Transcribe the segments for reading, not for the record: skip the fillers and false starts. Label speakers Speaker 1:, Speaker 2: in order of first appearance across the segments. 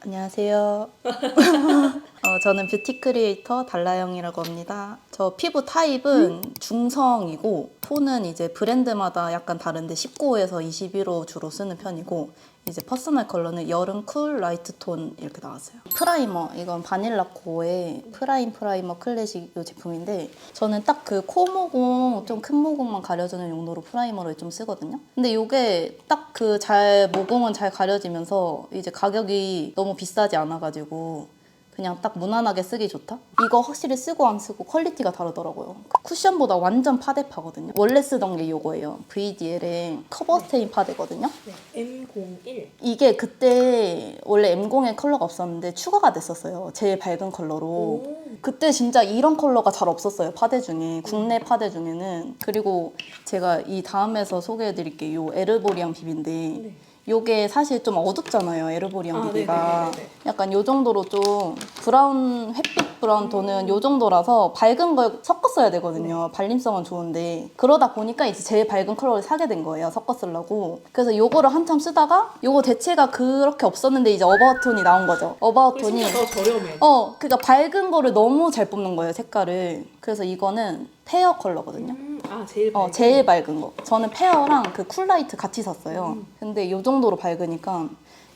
Speaker 1: 안녕하세요. 저는 뷰티 크리에이터 달라영이라고 합니다. 저 피부 타입은 중성이고 톤은 이제 브랜드마다 약간 다른데 19호에서 21호 주로 쓰는 편이고 이제 퍼스널 컬러는 여름 쿨 라이트 톤 이렇게 나왔어요. 프라이머, 이건 바닐라코의 프라이머 클래식 이 제품인데 저는 딱 그 코 모공, 좀 큰 모공만 가려주는 용도로 프라이머를 좀 쓰거든요. 근데 이게 딱 그 모공은 잘 가려지면서 이제 가격이 너무 비싸지 않아가지고 그냥 딱 무난하게 쓰기 좋다? 이거 확실히 쓰고 안 쓰고 퀄리티가 다르더라고요. 쿠션보다 완전 파데파거든요. 원래 쓰던 게 이거예요. VDL의 커버 스테인 파데거든요.
Speaker 2: 네, M01.
Speaker 1: 이게 그때 원래 M0의 컬러가 없었는데 추가가 됐었어요. 제일 밝은 컬러로.
Speaker 2: 오.
Speaker 1: 그때 진짜 이런 컬러가 잘 없었어요. 파데 중에. 국내 파데 중에는. 그리고 제가 이 다음에서 소개해드릴게요. 요 에르보리앙 비비인데
Speaker 2: 네.
Speaker 1: 요게 사실 좀 어둡잖아요. 에르보리앙 비비가.
Speaker 2: 네네네네.
Speaker 1: 약간 요 정도로 좀 브라운, 햇빛 브라운 톤은 요 정도라서 밝은 걸 섞어 써야 되거든요. 발림성은 좋은데. 그러다 보니까 이제 제일 밝은 컬러를 사게 된 거예요. 섞어 쓰려고. 그래서 요거를 한참 쓰다가 요거 대체가 그렇게 없었는데 이제 어바웃 톤이 나온 거죠. 어바웃
Speaker 2: 그리고
Speaker 1: 톤이.
Speaker 2: 진짜 더 저렴해.
Speaker 1: 그러니까 밝은 거를 너무 잘 뽑는 거예요. 색깔을. 그래서 이거는 페어 컬러거든요.
Speaker 2: 제일 밝은.
Speaker 1: 제일 밝은 거. 저는 페어랑 그 쿨라이트 같이 샀어요. 근데 이 정도로 밝으니까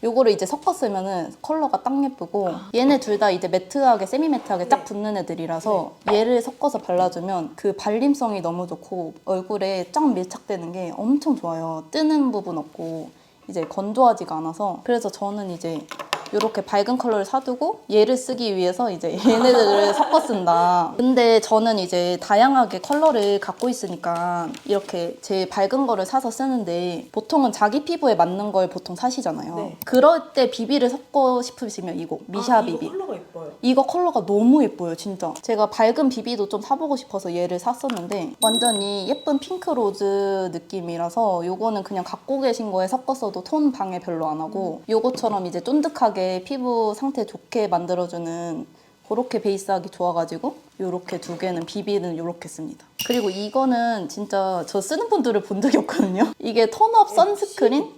Speaker 1: 요거를 이제 섞어 쓰면은 컬러가 딱 예쁘고 얘네 둘 다 이제 매트하게 세미 매트하게 딱 붙는 애들이라서 얘를 섞어서 발라주면 그 발림성이 너무 좋고 얼굴에 쫙 밀착되는 게 엄청 좋아요. 뜨는 부분 없고 이제 건조하지가 않아서. 그래서 저는 이제 이렇게 밝은 컬러를 사두고 얘를 쓰기 위해서 이제 얘네들을 섞어 쓴다. 근데 저는 이제 다양하게 컬러를 갖고 있으니까 이렇게 제일 밝은 거를 사서 쓰는데 보통은 자기 피부에 맞는 걸 보통 사시잖아요.
Speaker 2: 네.
Speaker 1: 그럴 때 비비를 섞고 싶으시면 이거 미샤 비비.
Speaker 2: 이거 컬러가 예뻐요.
Speaker 1: 이거 컬러가 너무 예뻐요, 진짜. 제가 밝은 비비도 좀 사보고 싶어서 얘를 샀었는데 완전히 예쁜 핑크 로즈 느낌이라서 요거는 그냥 갖고 계신 거에 섞었어도 톤 방해 별로 안 하고 요거처럼 이제 쫀득하게 피부 상태 좋게 만들어주는 그렇게 베이스하기 좋아가지고 요렇게 두 개는 비비는 요렇게 씁니다. 그리고 이거는 진짜 저 쓰는 분들을 본 적이 없거든요. 이게 톤업 선스크린?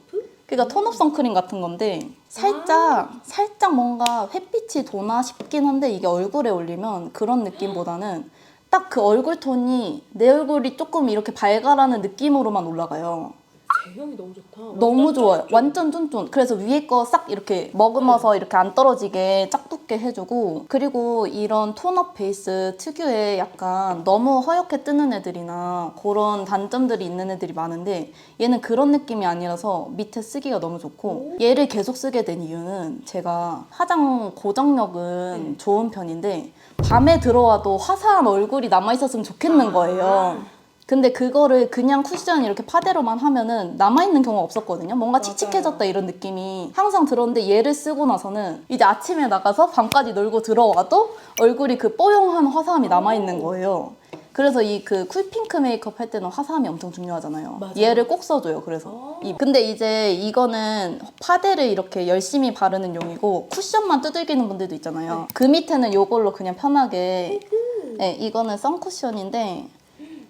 Speaker 1: 그러니까 톤업 선크림 같은 건데 살짝 뭔가 햇빛이 도나 싶긴 한데 이게 얼굴에 올리면 그런 느낌보다는 딱 그 얼굴 톤이 내 얼굴이 조금 이렇게 밝아라는 느낌으로만 올라가요.
Speaker 2: 제형이 너무 좋다.
Speaker 1: 너무 좋아요.
Speaker 2: 쫀쫀.
Speaker 1: 완전 쫀쫀. 그래서 위에 거 싹 이렇게 머금어서 이렇게 안 떨어지게 짝 붙게 해주고, 그리고 이런 톤업 베이스 특유의 약간 너무 허옇게 뜨는 애들이나 그런 단점들이 있는 애들이 많은데 얘는 그런 느낌이 아니라서 밑에 쓰기가 너무 좋고, 얘를 계속 쓰게 된 이유는 제가 화장 고정력은 좋은 편인데 밤에 들어와도 화사한 얼굴이 남아있었으면 좋겠는 거예요. 근데 그거를 그냥 쿠션 이렇게 파데로만 하면은 남아있는 경우가 없었거든요. 뭔가 칙칙해졌다 이런 느낌이 항상 들었는데 얘를 쓰고 나서는 이제 아침에 나가서 밤까지 놀고 들어와도 얼굴이 그 뽀용한 화사함이 남아있는 거예요. 그래서 이 그 쿨핑크 메이크업 할 때는 화사함이 엄청 중요하잖아요.
Speaker 2: 맞아요.
Speaker 1: 얘를 꼭 써줘요. 그래서 근데 이제 이거는 파데를 이렇게 열심히 바르는 용이고 쿠션만 두들기는 분들도 있잖아요. 그 밑에는 이걸로 그냥 편하게. 네, 이거는 선쿠션인데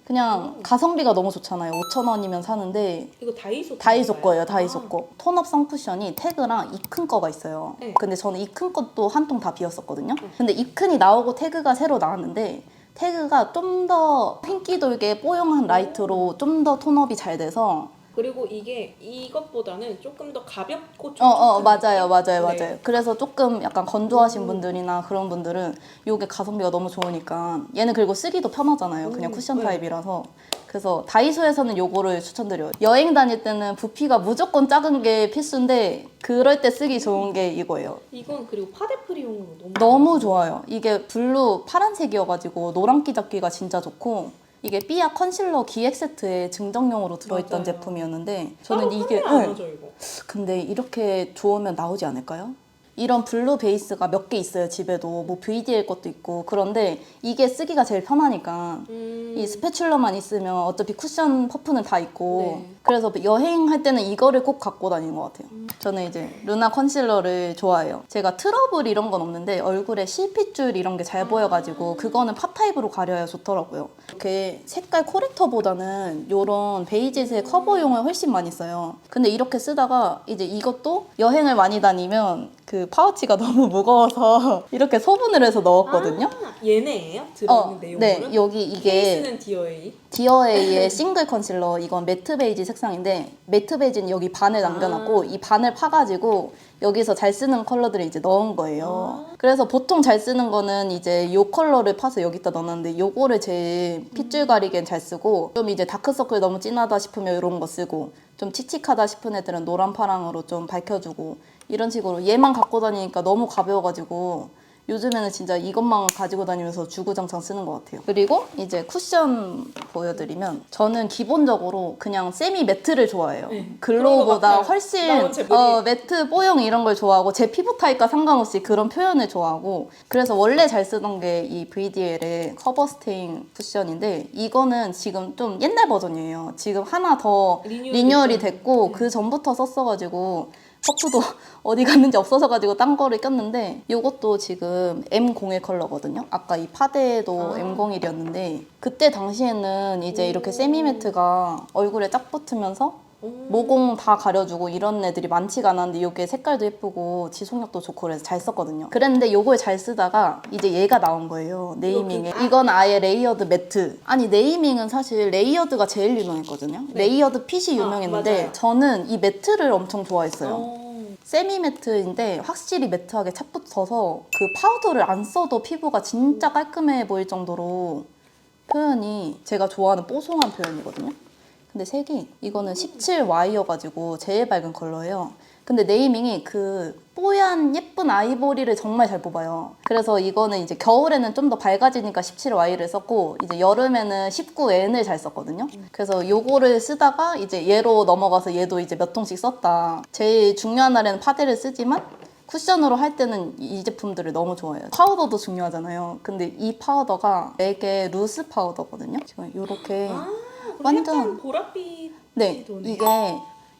Speaker 1: 그냥 가성비가 너무 좋잖아요. 5,000원이면 사는데
Speaker 2: 이거
Speaker 1: 다이소 거예요. 다이소 거. 톤업 선쿠션이 태그랑 이큰 거가 있어요.
Speaker 2: 네.
Speaker 1: 근데 저는 이큰 것도 한 통 다 비웠었거든요. 근데 이큰이 나오고 태그가 새로 나왔는데 태그가 좀 더 핑기 돌게 뽀용한 라이트로 좀 더 톤업이 잘 돼서
Speaker 2: 그리고 이게 이것보다는 조금 더 가볍고
Speaker 1: 맞아요.
Speaker 2: 네.
Speaker 1: 그래서 조금 약간 건조하신 분들이나 그런 분들은 이게 가성비가 너무 좋으니까 얘는 그리고 쓰기도 편하잖아요. 그냥 쿠션
Speaker 2: 네.
Speaker 1: 타입이라서. 그래서 다이소에서는 요거를 추천드려요. 여행 다닐 때는 부피가 무조건 작은 게 필수인데 그럴 때 쓰기 좋은 게 이거예요.
Speaker 2: 이건 그리고 파데프리용으로
Speaker 1: 너무 좋아요. 이게 블루 파란색이어가지고 노란기 잡기가 진짜 좋고, 이게 삐아 컨실러 기획 세트에 증정용으로 들어있던
Speaker 2: 맞아요.
Speaker 1: 제품이었는데 저는 이게
Speaker 2: 안 하죠, 이거.
Speaker 1: 근데 이렇게 좋으면 나오지 않을까요? 이런 블루 베이스가 몇 개 있어요. 집에도 뭐 VDL 것도 있고. 그런데 이게 쓰기가 제일 편하니까 이 스패츌러만 있으면 어차피 쿠션 퍼프는 다 있고.
Speaker 2: 네.
Speaker 1: 그래서 여행할 때는 이거를 꼭 갖고 다니는 것 같아요. 저는 이제 루나 컨실러를 좋아해요. 제가 트러블 이런 건 없는데 얼굴에 실핏줄 이런 게 잘 보여가지고 그거는 파 타입으로 가려야 좋더라고요. 이렇게 색깔 코렉터보다는 이런 베이지색 커버용을 훨씬 많이 써요. 근데 이렇게 쓰다가 이제 이것도 여행을 많이 다니면 그 파우치가 너무 무거워서 이렇게 소분을 해서 넣었거든요.
Speaker 2: 아, 얘네예요? 들어있는 내용물은?
Speaker 1: 네, 여기 이게
Speaker 2: 케이스는 디어에이.
Speaker 1: 디어에이의 싱글 컨실러, 이건 매트 베이지 색상인데 매트 베이지는 여기 반을 남겨놨고 이 반을 파가지고 여기서 잘 쓰는 컬러들을 이제 넣은 거예요. 그래서 보통 잘 쓰는 거는 이제 요 컬러를 파서 여기다 넣었는데 요거를 제일 핏줄 가리기엔 잘 쓰고, 좀 이제 다크서클 너무 진하다 싶으면 이런 거 쓰고, 좀 칙칙하다 싶은 애들은 노란 파랑으로 좀 밝혀주고, 이런 식으로 얘만 갖고 다니니까 너무 가벼워가지고 요즘에는 진짜 이것만 가지고 다니면서 주구장창 쓰는 것 같아요. 그리고 이제 쿠션 보여드리면, 저는 기본적으로 그냥 세미 매트를 좋아해요.
Speaker 2: 네,
Speaker 1: 글로우보다
Speaker 2: 그런 것 같아요.
Speaker 1: 훨씬
Speaker 2: 나온 제품이.
Speaker 1: 매트 뽀용 이런 걸 좋아하고 제 피부 타입과 상관없이 그런 표현을 좋아하고, 그래서 원래 잘 쓰던 게 이 VDL의 커버 스테인 쿠션인데 이거는 지금 좀 옛날 버전이에요. 지금 하나 더 리뉴얼이 됐고 그 전부터 썼어가지고 퍼프도 어디 갔는지 없어서가지고 딴 거를 꼈는데, 이것도 지금 M01 컬러거든요. 아까 이 파데도 M01이었는데 그때 당시에는 이제 이렇게 세미 매트가 얼굴에 쫙 붙으면서 모공 다 가려주고 이런 애들이 많지가 않았는데 이게 색깔도 예쁘고 지속력도 좋고 그래서 잘 썼거든요. 그랬는데 이걸 잘 쓰다가 이제 얘가 나온 거예요. 네이밍에. 이건 아예 레이어드 매트. 아니 네이밍은 사실 레이어드가 제일 유명했거든요. 레이어드 핏이 유명했는데
Speaker 2: 맞아요.
Speaker 1: 저는 이 매트를 엄청 좋아했어요. 세미 매트인데 확실히 매트하게 착 붙어서 그 파우더를 안 써도 피부가 진짜 깔끔해 보일 정도로 표현이 제가 좋아하는 뽀송한 표현이거든요. 근데 색이 이거는 17Y여가지고 제일 밝은 컬러예요. 근데 네이밍이 그 뽀얀 예쁜 아이보리를 정말 잘 뽑아요. 그래서 이거는 이제 겨울에는 좀 더 밝아지니까 17Y를 썼고 이제 여름에는 19N을 잘 썼거든요. 그래서 요거를 쓰다가 이제 얘로 넘어가서 얘도 이제 몇 통씩 썼다. 제일 중요한 날에는 파데를 쓰지만 쿠션으로 할 때는 이 제품들을 너무 좋아해요. 파우더도 중요하잖아요. 근데 이 파우더가 맥의 루스 파우더거든요. 지금 요렇게 완전
Speaker 2: 약간 보랏빛.
Speaker 1: 네,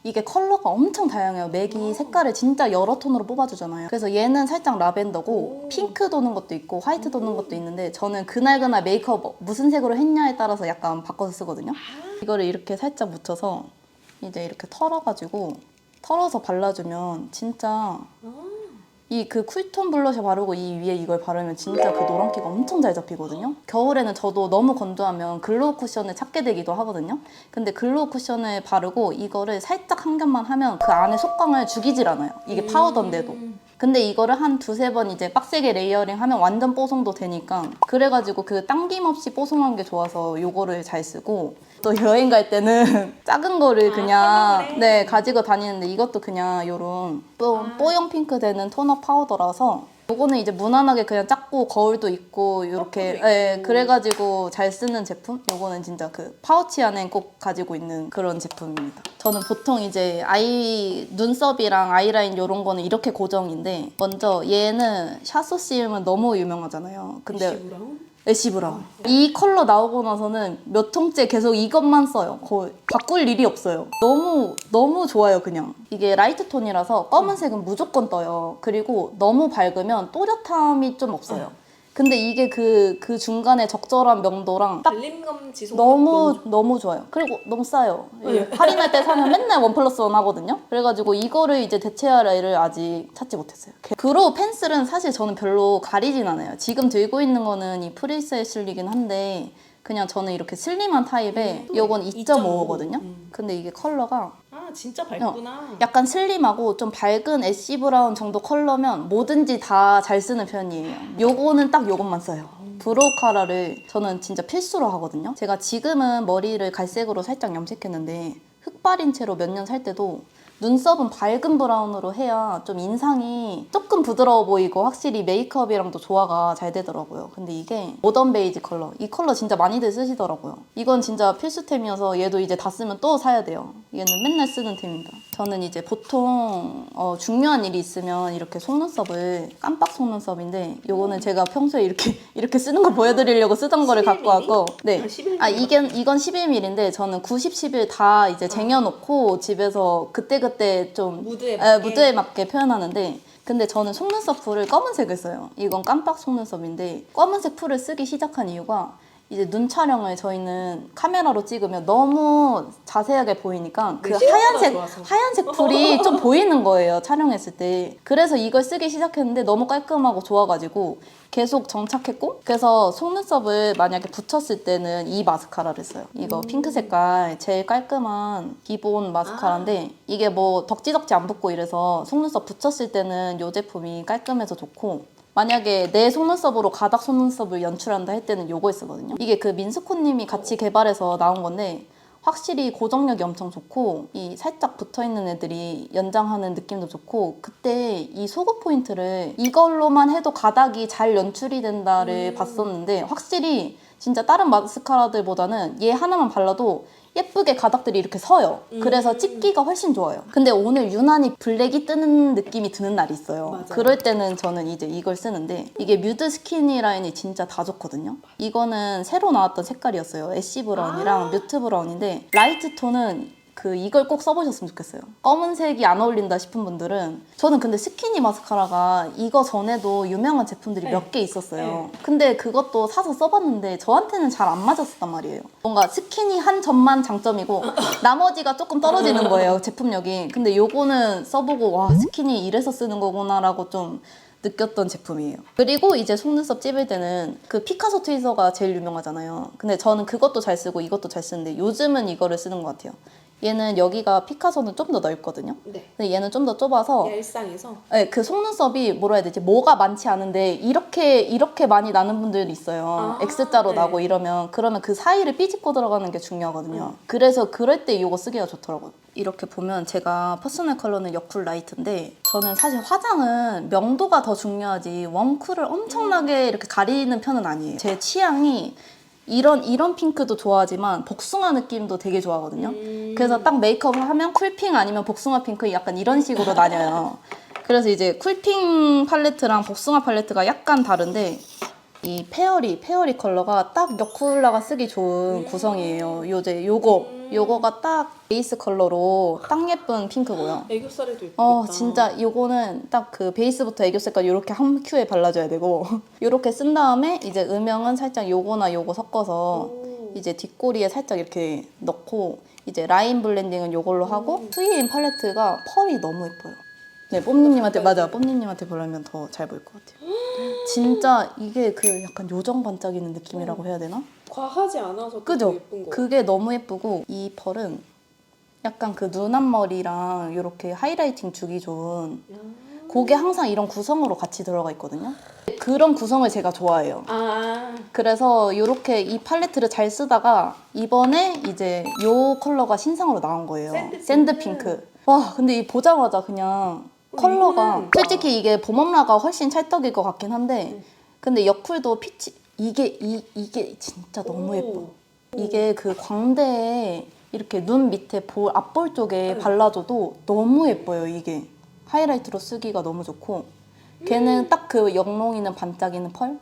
Speaker 1: 이게 컬러가 엄청 다양해요. 맥이 색깔을 진짜 여러 톤으로 뽑아주잖아요. 그래서 얘는 살짝 라벤더고 핑크 도는 것도 있고 화이트 도는 것도 있는데 저는 그날그날 메이크업 무슨 색으로 했냐에 따라서 약간 바꿔서 쓰거든요. 이거를 이렇게 살짝 묻혀서 이제 이렇게 털어서 발라주면 진짜 이 그 쿨톤 블러셔 바르고 이 위에 이걸 바르면 진짜 그 노란기가 엄청 잘 잡히거든요. 겨울에는 저도 너무 건조하면 글로우 쿠션을 찾게 되기도 하거든요. 근데 글로우 쿠션을 바르고 이거를 살짝 한 겹만 하면 그 안에 속광을 죽이질 않아요. 이게 파우더인데도. 근데 이거를 한 두세 번 이제 빡세게 레이어링 하면 완전 뽀송도 되니까, 그래가지고 그 당김 없이 뽀송한 게 좋아서 요거를 잘 쓰고, 또 여행 갈 때는 작은 거를 그냥
Speaker 2: 컬러를.
Speaker 1: 가지고 다니는데 이것도 그냥 요런 뽀용 핑크 되는 토너 파우더라서 요거는 이제 무난하게 그냥 작고 거울도 있고 요렇게
Speaker 2: 퍼프도 있고.
Speaker 1: 그래가지고 잘 쓰는 제품? 요거는 진짜 그 파우치 안에 꼭 가지고 있는 그런 제품입니다. 저는 보통 이제 눈썹이랑 아이라인 요런 거는 이렇게 고정인데, 먼저 얘는 샤소시움은 너무 유명하잖아요. 근데
Speaker 2: 브라운?
Speaker 1: 애쉬 브라운. 이 컬러 나오고 나서는 몇 통째 계속 이것만 써요. 거의 바꿀 일이 없어요. 너무 좋아요, 그냥. 이게 라이트 톤이라서 검은색은 무조건 떠요. 그리고 너무 밝으면 또렷함이 좀 없어요. 근데 이게 그 중간에 적절한 명도랑 딱
Speaker 2: 발림감 지속
Speaker 1: 너무 좋아요. 그리고 너무 싸요. 할인할 때 사면 맨날 1+1 하거든요. 그래가지고 이거를 이제 대체할 애를 아직 찾지 못했어요. 브로우 펜슬은 사실 저는 별로 가리진 않아요. 지금 들고 있는 거는 이 프리스 애슐리긴 한데 그냥 저는 이렇게 슬림한 타입에 요건 2.5거든요. 근데 이게 컬러가
Speaker 2: 진짜 밝구나.
Speaker 1: 약간 슬림하고 좀 밝은 애쉬 브라운 정도 컬러면 뭐든지 다 잘 쓰는 편이에요. 요거는 딱 요것만 써요. 브로우 카라를 저는 진짜 필수로 하거든요. 제가 지금은 머리를 갈색으로 살짝 염색했는데 흑발인 채로 몇 년 살 때도 눈썹은 밝은 브라운으로 해야 좀 인상이 조금 부드러워 보이고 확실히 메이크업이랑도 조화가 잘 되더라고요. 근데 이게 모던 베이지 컬러, 이 컬러 진짜 많이들 쓰시더라고요. 이건 진짜 필수템이어서 얘도 이제 다 쓰면 또 사야 돼요. 얘는 맨날 쓰는 템입니다. 저는 이제 보통 중요한 일이 있으면 이렇게 속눈썹을, 깜빡 속눈썹인데 요거는 제가 평소에 이렇게 쓰는 거 보여드리려고 쓰던 거를 갖고 왔고, 네.
Speaker 2: 11mm?
Speaker 1: 이건 11mm인데 저는 90, 11 다 이제 쟁여놓고 집에서 그때 좀 무드에 맞게 표현하는데, 근데 저는 속눈썹 풀을 검은색을 써요. 이건 깜빡 속눈썹인데 검은색 풀을 쓰기 시작한 이유가 이제 눈 촬영을 저희는 카메라로 찍으면 너무 자세하게 보이니까 그
Speaker 2: 시야가 좋아서.
Speaker 1: 하얀색 풀이 좀 보이는 거예요, 촬영했을 때. 그래서 이걸 쓰기 시작했는데 너무 깔끔하고 좋아가지고 계속 정착했고, 그래서 속눈썹을 만약에 붙였을 때는 이 마스카라를 써요. 이거 핑크 색깔 제일 깔끔한 기본 마스카라인데 이게 뭐 덕지덕지 안 붙고 이래서 속눈썹 붙였을 때는 이 제품이 깔끔해서 좋고, 만약에 내 속눈썹으로 가닥 속눈썹을 연출한다 할 때는 요걸 쓰거든요. 이게 그 민스코님이 같이 개발해서 나온 건데 확실히 고정력이 엄청 좋고 이 살짝 붙어있는 애들이 연장하는 느낌도 좋고, 그때 이 소구 포인트를 이걸로만 해도 가닥이 잘 연출이 된다를 봤었는데 확실히 진짜 다른 마스카라들보다는 얘 하나만 발라도 예쁘게 가닥들이 이렇게 서요. 그래서 찍기가 훨씬 좋아요. 근데 오늘 유난히 블랙이 뜨는 느낌이 드는 날이 있어요.
Speaker 2: 맞아요.
Speaker 1: 그럴 때는 저는 이제 이걸 쓰는데 이게 뮤드 스키니 라인이 진짜 다 좋거든요. 이거는 새로 나왔던 색깔이었어요. 애쉬 브라운이랑 뮤트 브라운인데 라이트 톤은 이걸 꼭 써보셨으면 좋겠어요. 검은색이 안 어울린다 싶은 분들은, 저는 근데 스키니 마스카라가 이거 전에도 유명한 제품들이
Speaker 2: 네.
Speaker 1: 몇 개 있었어요. 근데 그것도 사서 써봤는데 저한테는 잘 안 맞았단 말이에요. 뭔가 스키니 한 점만 장점이고 나머지가 조금 떨어지는 거예요, 제품력이. 근데 요거는 써보고 와, 스키니 이래서 쓰는 거구나라고 좀 느꼈던 제품이에요. 그리고 이제 속눈썹 찝을 때는 그 피카소 트위저가 제일 유명하잖아요. 근데 저는 그것도 잘 쓰고 이것도 잘 쓰는데 요즘은 이거를 쓰는 것 같아요. 얘는 여기가 피카소는 좀 더 넓거든요.
Speaker 2: 네.
Speaker 1: 근데 얘는 좀 더 좁아서
Speaker 2: 일상에서.
Speaker 1: 네, 그 속눈썹이 뭐라 해야 되지? 뭐가 많지 않은데 이렇게 많이 나는 분들이 있어요. X자로
Speaker 2: 네.
Speaker 1: 나고 이러면 그러면 그 사이를 삐집고 들어가는 게 중요하거든요. 그래서 그럴 때 이거 쓰기가 좋더라고요. 이렇게 보면 제가 퍼스널 컬러는 여쿨 라이트인데 저는 사실 화장은 명도가 더 중요하지 웜쿨을 엄청나게 이렇게 가리는 편은 아니에요. 제 취향이 이런 핑크도 좋아하지만 복숭아 느낌도 되게 좋아하거든요. 그래서 딱 메이크업을 하면 쿨핑 아니면 복숭아 핑크 약간 이런 식으로 나뉘어요. 그래서 이제 쿨핑 팔레트랑 복숭아 팔레트가 약간 다른데 이 페어리 컬러가 딱 여쿨라가 쓰기 좋은 구성이에요. 요거가 딱 베이스 컬러로 딱 예쁜 핑크고요.
Speaker 2: 애교살에도 예쁘겠다.
Speaker 1: 진짜 요거는 딱 그 베이스부터 애교색까지 요렇게 한 큐에 발라줘야 되고 요렇게 쓴 다음에 이제 음영은 살짝 요거나 요거 섞어서 이제 뒷꼬리에 살짝 이렇게 넣고 이제 라인 블렌딩은 요걸로 하고 트위인 팔레트가 펄이 너무 예뻐요. 네, 뽐님님한테 맞아. 뽐님님한테 바르면 더 잘 보일 것 같아요. 진짜 이게 그 약간 요정 반짝이는 느낌이라고 해야 되나?
Speaker 2: 과하지 않아서
Speaker 1: 그죠?
Speaker 2: 더 예쁜 거.
Speaker 1: 그게 너무 예쁘고 이 펄은 약간 그 눈 앞머리랑 이렇게 하이라이팅 주기 좋은 그게 항상 이런 구성으로 같이 들어가 있거든요. 그런 구성을 제가 좋아해요. 그래서 이렇게 이 팔레트를 잘 쓰다가 이번에 이제 요 컬러가 신상으로 나온 거예요. 샌드 핑크. 와, 근데 이 보자마자 그냥 컬러가 솔직히 이게 봄엄라가 훨씬 찰떡일 것 같긴 한데 근데 여쿨도 피치 이게 진짜 너무 예뻐. 이게 그 광대에 이렇게 눈 밑에 앞볼 쪽에 발라줘도 너무 예뻐요. 이게 하이라이트로 쓰기가 너무 좋고 걔는 딱 그 영롱이는 반짝이는 펄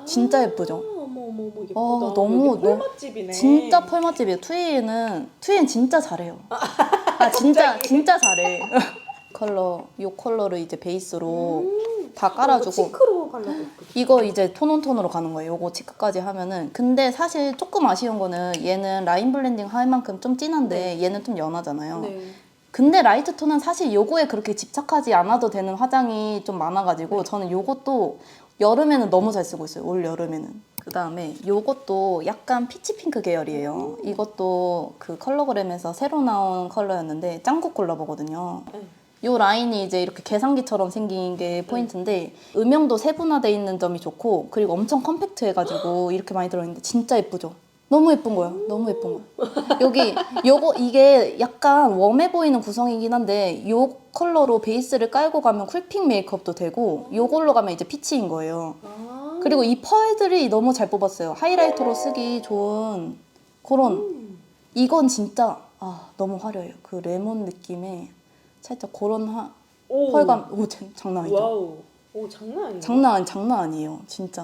Speaker 1: 진짜 예쁘죠?
Speaker 2: 어머 예쁘다.
Speaker 1: 너무
Speaker 2: 펄 맛집이네.
Speaker 1: 진짜 펄 맛집이에요. 트위는 진짜 잘해요. 진짜 잘해. 요 컬러를 이제 베이스로 다 깔아주고
Speaker 2: 치크로 발라도 예쁘다.
Speaker 1: 이거 이제 톤온톤으로 가는 거예요. 요거 치크까지 하면은. 근데 사실 조금 아쉬운 거는 얘는 라인 블렌딩 할 만큼 좀 진한데 얘는 좀 연하잖아요.
Speaker 2: 네.
Speaker 1: 근데 라이트 톤은 사실 요거에 그렇게 집착하지 않아도 되는 화장이 좀 많아가지고 저는 요것도 여름에는 너무 잘 쓰고 있어요. 올 여름에는. 그 다음에 요것도 약간 피치 핑크 계열이에요. 이것도 그 컬러그램에서 새로 나온 컬러였는데 짱구 콜라보거든요. 요 라인이 이제 이렇게 계산기처럼 생긴 게 포인트인데 음영도 세분화돼 있는 점이 좋고 그리고 엄청 컴팩트해가지고 이렇게 많이 들어있는데 진짜 예쁘죠? 너무 예쁜 거야. 너무 예쁜 거야. 이게 약간 웜해 보이는 구성이긴 한데 요 컬러로 베이스를 깔고 가면 쿨핑 메이크업도 되고 요걸로 가면 이제 피치인 거예요. 그리고 이 펄들이 너무 잘 뽑았어요. 하이라이터로 쓰기 좋은 그런 이건 진짜 너무 화려해요. 그 레몬 느낌의 살짝 그런 펄감. 장난 아니죠?
Speaker 2: 와우. 장난 아니야.
Speaker 1: 장난 아니에요. 진짜.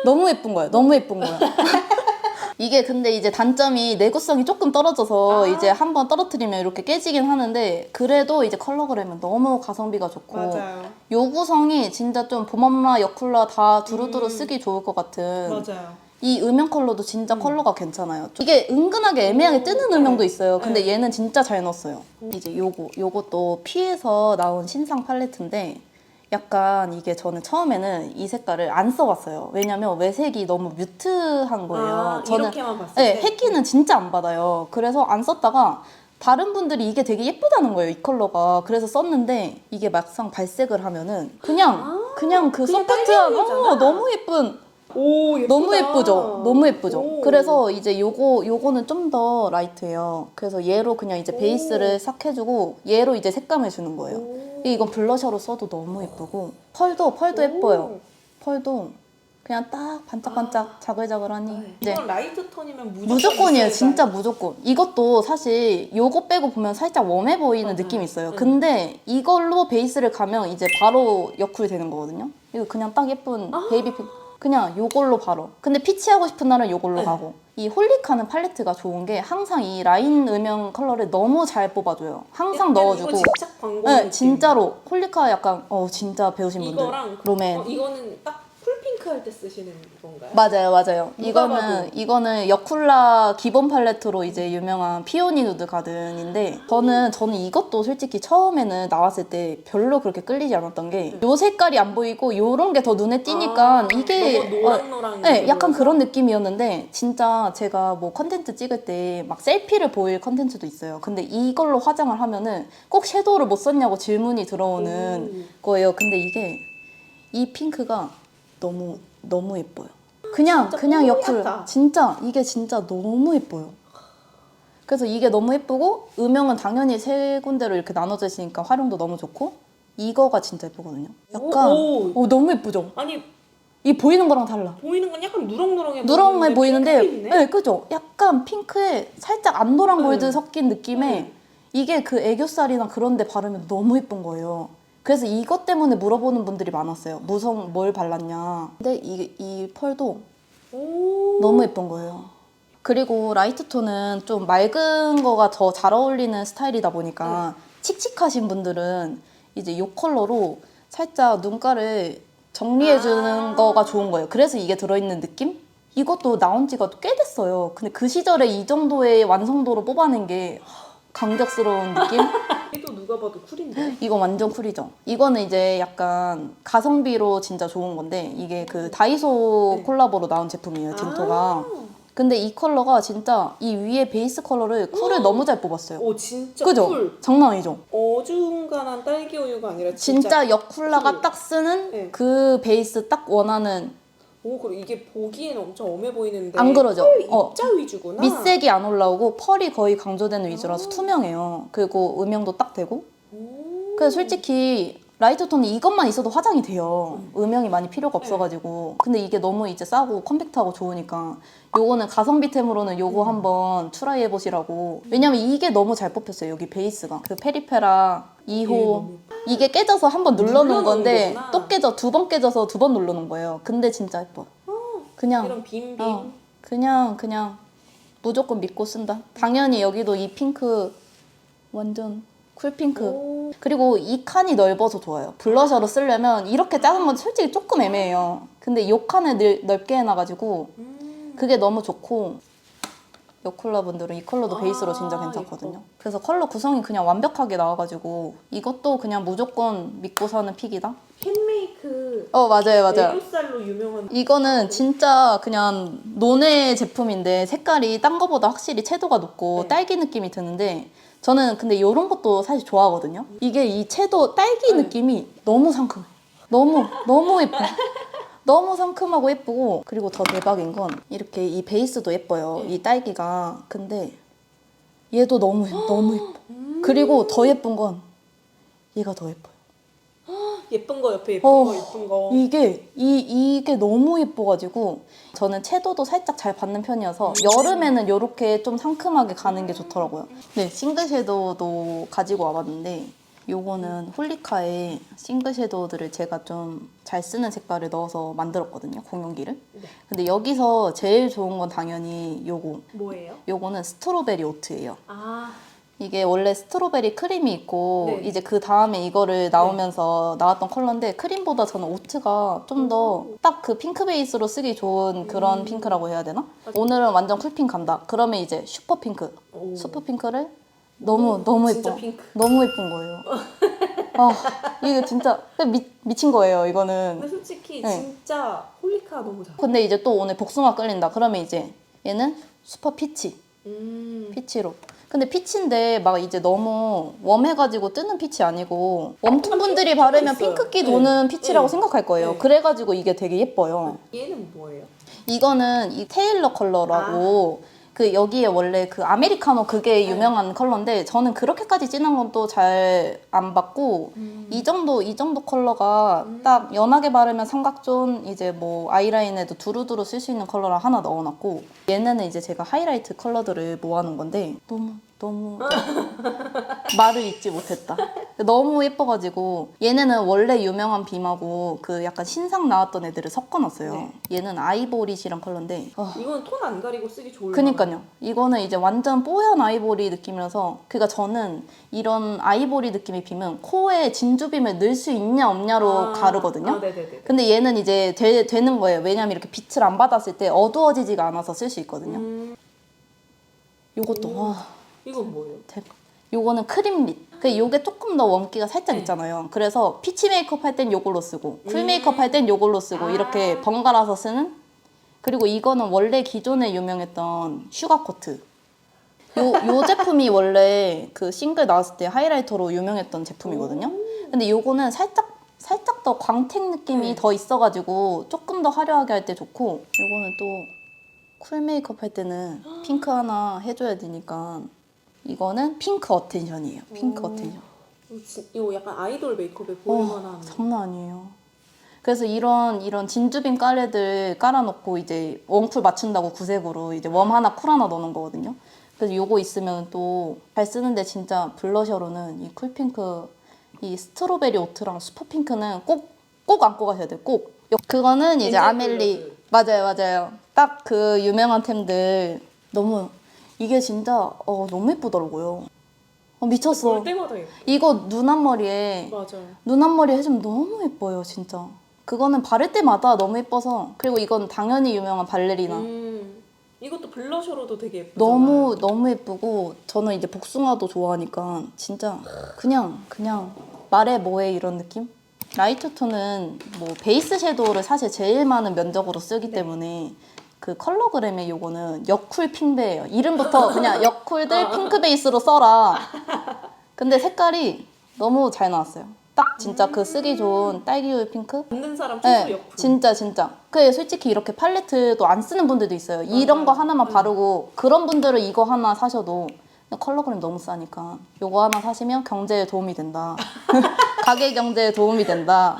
Speaker 1: 너무 예쁜 거야. 너무 예쁜 거야. 이게 근데 이제 단점이 내구성이 조금 떨어져서 이제 한번 떨어뜨리면 이렇게 깨지긴 하는데 그래도 이제 컬러그램은 너무 가성비가 좋고
Speaker 2: 맞아요.
Speaker 1: 요 구성이 진짜 좀 봄엄라, 여쿨라 다 두루두루 쓰기 좋을 것 같은
Speaker 2: 맞아요.
Speaker 1: 이 음영 컬러도 진짜 컬러가 괜찮아요. 이게 은근하게 애매하게 뜨는 음영도 있어요. 근데 얘는 진짜 잘 넣었어요. 이제 요것도 P에서 나온 신상 팔레트인데 약간 이게 저는 처음에는 이 색깔을 안 써봤어요. 왜냐면 외색이 너무 뮤트한 거예요. 저는
Speaker 2: 이렇게만 봤을
Speaker 1: 네,
Speaker 2: 때
Speaker 1: 해기는 진짜 안 받아요. 그래서 안 썼다가 다른 분들이 이게 되게 예쁘다는 거예요, 이 컬러가. 그래서 썼는데 이게 막상 발색을 하면은 그냥 그
Speaker 2: 그냥
Speaker 1: 소프트한
Speaker 2: 딸기우유잖아.
Speaker 1: 너무 예쁜
Speaker 2: 오, 예쁘다.
Speaker 1: 너무 예쁘죠? 너무 예쁘죠?
Speaker 2: 오.
Speaker 1: 그래서 이제 요거는 좀 더 라이트해요. 그래서 얘로 그냥 이제 베이스를 싹 해주고 얘로 이제 색감을 주는 거예요. 이건 블러셔로 써도 너무 예쁘고 펄도 예뻐요. 펄도 그냥 딱 반짝반짝 자글자글하니 이제
Speaker 2: 이건 라이트 톤이면
Speaker 1: 무조건이에요.
Speaker 2: 있어야
Speaker 1: 진짜 무조건. 이것도 사실 요거 빼고 보면 살짝 웜해 보이는
Speaker 2: 맞아요.
Speaker 1: 느낌이 있어요. 근데 이걸로 베이스를 가면 이제 바로 여쿨 되는 거거든요. 이거 그냥 딱 예쁜 베이비핑크. 그냥 요걸로 바로. 근데 피치하고 싶은 날은 요걸로 가고. 이 홀리카는 팔레트가 좋은 게 항상 이 라인 음영 컬러를 너무 잘 뽑아줘요. 항상 넣어주고.
Speaker 2: 이거 집착 광고.
Speaker 1: 네, 진짜로. 홀리카 약간 진짜 배우신 분들.
Speaker 2: 이거랑
Speaker 1: 롬앤.
Speaker 2: 이거는 딱 쿨핑크 할 때 쓰시는 건가요?
Speaker 1: 맞아요.
Speaker 2: 누가 봐도.
Speaker 1: 이거는 여쿨라 기본 팔레트로 이제 유명한 피오니 누드 가든인데 저는 이것도 솔직히 처음에는 나왔을 때 별로 그렇게 끌리지 않았던 게 요 색깔이 안 보이고 요런 게 더 눈에 띄니까 이게
Speaker 2: 너무 노랑노랑.
Speaker 1: 네, 약간 그런 느낌이었는데 진짜 제가 뭐 컨텐츠 찍을 때 막 셀피를 보일 컨텐츠도 있어요. 근데 이걸로 화장을 하면은 꼭 섀도우를 못 썼냐고 질문이 들어오는 거예요. 근데 이 핑크가 너무 예뻐요. 그냥
Speaker 2: 뽀얗다.
Speaker 1: 여쿨. 진짜 이게 진짜 너무 예뻐요. 그래서 이게 너무 예쁘고 음영은 당연히 세 군데로 이렇게 나눠져 있으니까 활용도 너무 좋고 이거가 진짜 예쁘거든요. 약간 너무 예쁘죠?
Speaker 2: 아니
Speaker 1: 이 보이는 거랑 달라.
Speaker 2: 보이는 건 약간 누렁누렁해
Speaker 1: 누렁해 보이는데
Speaker 2: 핑크빛이네?
Speaker 1: 네, 그죠? 약간 핑크에 살짝 안노랑 골드
Speaker 2: 네.
Speaker 1: 섞인 느낌에 이게 그 애교살이나 그런 데 바르면 너무 예쁜 거예요. 그래서 이것 때문에 물어보는 분들이 많았어요. 무성 뭘 발랐냐. 근데 이 펄도 너무 예쁜 거예요. 그리고 라이트 톤은 좀 맑은 거가 더 잘 어울리는 스타일이다 보니까 칙칙하신 분들은 이제 이 컬러로 살짝 눈가를 정리해주는 거가 좋은 거예요. 그래서 이게 들어있는 느낌? 이것도 나온 지가 꽤 됐어요. 근데 그 시절에 이 정도의 완성도로 뽑아낸 게 감격스러운 느낌?
Speaker 2: 이도 누가 봐도 쿨인데.
Speaker 1: 이거 완전 쿨이죠. 이거는 이제 약간 가성비로 진짜 좋은 건데 이게 그 다이소 콜라보로 나온 제품이에요, 틴토가. 근데 이 컬러가 진짜 이 위에 베이스 컬러를 쿨을 너무 잘 뽑았어요.
Speaker 2: 오 진짜
Speaker 1: 그죠?
Speaker 2: 쿨.
Speaker 1: 장난 아니죠?
Speaker 2: 어중간한 딸기 우유가 아니라
Speaker 1: 진짜 여쿨라가
Speaker 2: 쿨.
Speaker 1: 딱 쓰는
Speaker 2: 네.
Speaker 1: 그 베이스 딱 원하는.
Speaker 2: 오 그리고 이게 보기엔 엄청 엄해 보이는데
Speaker 1: 안 그러죠?
Speaker 2: 펄 입자 위주구나.
Speaker 1: 밑색이 안 올라오고 펄이 거의 강조되는 위주라서 투명해요. 그리고 음영도 딱 되고. 그래서 솔직히 라이트 톤은 이것만 있어도 화장이 돼요. 음영이 많이 필요가 없어가지고. 근데 이게 너무 이제 싸고 컴팩트하고 좋으니까 요거는 가성비템으로는 요거 한번 트라이 해보시라고. 왜냐면 이게 너무 잘 뽑혔어요. 여기 베이스가. 그 페리페라 2호. 이게 깨져서 한번 눌러놓은
Speaker 2: 눌러놓은
Speaker 1: 건데
Speaker 2: 거구나.
Speaker 1: 또 깨져. 2번 깨져서 2번 눌러놓은 거예요. 근데 진짜 예뻐요. 그냥
Speaker 2: 이런 빔빔.
Speaker 1: 그냥 무조건 믿고 쓴다. 당연히 여기도 이 핑크 완전 쿨핑크. 그리고 이 칸이 넓어서 좋아요. 블러셔로 쓰려면 이렇게 작은 건 솔직히 조금 애매해요. 근데 이 칸을 넓게 해놔가지고 그게 너무 좋고 여쿨라 분들은 이 컬러도 베이스로 진짜 괜찮거든요.
Speaker 2: 예뻐.
Speaker 1: 그래서 컬러 구성이 그냥 완벽하게 나와가지고 이것도 그냥 무조건 믿고 사는 픽이다.
Speaker 2: 캔메이크
Speaker 1: 맞아요.
Speaker 2: 애교살로 유명한.
Speaker 1: 이거는 진짜 그냥 논의 제품인데 색깔이 딴 거보다 확실히 채도가 높고
Speaker 2: 네.
Speaker 1: 딸기 느낌이 드는데 저는 근데 이런 것도 사실 좋아하거든요. 이게 이 채도 딸기 느낌이 너무 상큼해. 너무 예뻐. 너무 상큼하고 예쁘고 그리고 더 대박인 건 이렇게 이 베이스도 예뻐요. 이 딸기가. 근데 얘도 너무 예뻐. 그리고 더 예쁜 건 얘가 더 예뻐요.
Speaker 2: 예쁜 거 옆에 예쁜 거.
Speaker 1: 이게 너무 예뻐가지고 저는 채도도 살짝 잘 받는 편이어서 여름에는 이렇게 좀 상큼하게 가는 게 좋더라고요. 네, 싱글 섀도우도 가지고 와봤는데 요거는 홀리카의 싱글 섀도우들을 제가 좀 잘 쓰는 색깔을 넣어서 만들었거든요, 공용기를. 근데 여기서 제일 좋은 건 당연히 요거.
Speaker 2: 뭐예요?
Speaker 1: 요거는 스트로베리 오트예요.
Speaker 2: 아
Speaker 1: 이게 원래 스트로베리 크림이 있고
Speaker 2: 네.
Speaker 1: 이제 그 다음에 이거를 나오면서 나왔던 컬러인데 크림보다 저는 오트가 좀 더 딱 그 핑크 베이스로 쓰기 좋은 그런 핑크라고 해야 되나? 오늘은 완전 쿨핑 간다. 그러면 이제 슈퍼 핑크.
Speaker 2: 오.
Speaker 1: 슈퍼 핑크를 너무
Speaker 2: 진짜
Speaker 1: 예뻐.
Speaker 2: 핑크.
Speaker 1: 너무 예쁜 거예요. 아, 이게 진짜 미친 거예요, 이거는.
Speaker 2: 근데 솔직히
Speaker 1: 네.
Speaker 2: 진짜 홀리카 너무 잘.
Speaker 1: 근데 이제 또 오늘 복숭아 끌린다. 그러면 이제 얘는 슈퍼 피치. 피치로. 근데 피치인데 막 이제 너무 웜해가지고 뜨는 피치 아니고 웜톤 분들이 바르면
Speaker 2: 있어요.
Speaker 1: 핑크기
Speaker 2: 네.
Speaker 1: 도는 피치라고
Speaker 2: 네.
Speaker 1: 생각할 거예요.
Speaker 2: 네.
Speaker 1: 그래가지고 이게 되게 예뻐요.
Speaker 2: 얘는 뭐예요?
Speaker 1: 이거는 이 테일러 컬러라고 그 여기에 원래 그 아메리카노 그게 유명한 컬러인데 저는 그렇게까지 진한 건 또 잘 안 받고 이 정도 컬러가 딱 연하게 바르면 삼각존 이제 뭐 아이라인에도 두루두루 쓸 수 있는 컬러를 하나 넣어놨고 얘네는 이제 제가 하이라이트 컬러들을 모아놓은 건데 너무 말을 잇지 못했다. 너무 예뻐가지고 얘네는 원래 유명한 빔하고 그 약간 신상 나왔던 애들을 섞어놨어요.
Speaker 2: 네.
Speaker 1: 얘는 아이보리시란 컬러인데
Speaker 2: 이건 톤 안 가리고 쓰기 좋을
Speaker 1: 그니까요. 이거는 이제 완전 뽀얀 아이보리 느낌이라서 그러니까 저는 이런 아이보리 느낌의 빔은 코에 진주빔을 넣을 수 있냐 없냐로 가르거든요.
Speaker 2: 네네네.
Speaker 1: 근데 얘는 이제 되는 거예요. 왜냐면 이렇게 빛을 안 받았을 때 어두워지지가 않아서 쓸 수 있거든요. 요것도 와
Speaker 2: 이건 뭐예요?
Speaker 1: 대박. 요거는 크림립. 그 요게 조금 더 원기가 살짝 있잖아요. 그래서 피치 메이크업 할 땐 요걸로 쓰고 쿨 메이크업 할 땐 요걸로 쓰고 이렇게 번갈아서 쓰는. 그리고 이거는 원래 기존에 유명했던 슈가 코트. 요 제품이 원래 그 싱글 나왔을 때 하이라이터로 유명했던 제품이거든요. 근데 요거는 살짝 더 광택 느낌이 더 있어가지고 조금 더 화려하게 할 때 좋고 요거는 또 쿨 메이크업 할 때는 핑크 하나 해줘야 되니까 이거는 핑크 어텐션이에요. 핑크 어텐션.
Speaker 2: 이거 약간 아이돌 메이크업에 보일만한.
Speaker 1: 장난 아니에요. 그래서 이런 진주빔 깔레들 깔아놓고 이제 웜쿨 맞춘다고 구색으로 이제 웜 하나 쿨 하나 넣는 거거든요. 그래서 요거 있으면 또 잘 쓰는데 진짜 블러셔로는 이 쿨핑크, 이 스트로베리 오트랑 슈퍼핑크는 꼭 안고 가셔야 돼요. 꼭. 그거는 이제
Speaker 2: 엔젤
Speaker 1: 아멜리. 맞아요. 딱 그 유명한 템들 너무 이게 진짜 너무 예쁘더라고요. 미쳤어.
Speaker 2: 볼 때마다 예뻐.
Speaker 1: 이거 눈 앞머리에
Speaker 2: 맞아요.
Speaker 1: 눈 앞머리 해주면 너무 예뻐요, 진짜. 그거는 바를 때마다 너무 예뻐서. 그리고 이건 당연히 유명한 발레리나.
Speaker 2: 이것도 블러셔로도 되게 예쁘잖아요.
Speaker 1: 너무 예쁘고 저는 이제 복숭아도 좋아하니까 진짜 그냥 말해 뭐해 이런 느낌? 라이트 톤은 뭐 베이스 섀도우를 사실 제일 많은 면적으로 쓰기 때문에 그 컬러그램의 요거는 여쿨 핑베예요. 이름부터 그냥 여쿨들 핑크 베이스로 써라. 근데 색깔이 너무 잘 나왔어요. 딱 진짜 그 쓰기 좋은 딸기우유 핑크?
Speaker 2: 받는 사람 최소 옆으로.
Speaker 1: 진짜. 그 솔직히 이렇게 팔레트도 안 쓰는 분들도 있어요. 이런 거 하나만 바르고 그런 분들은 이거 하나 사셔도 컬러그램 너무 싸니까 요거 하나 사시면 경제에 도움이 된다. 가게 경제에 도움이 된다.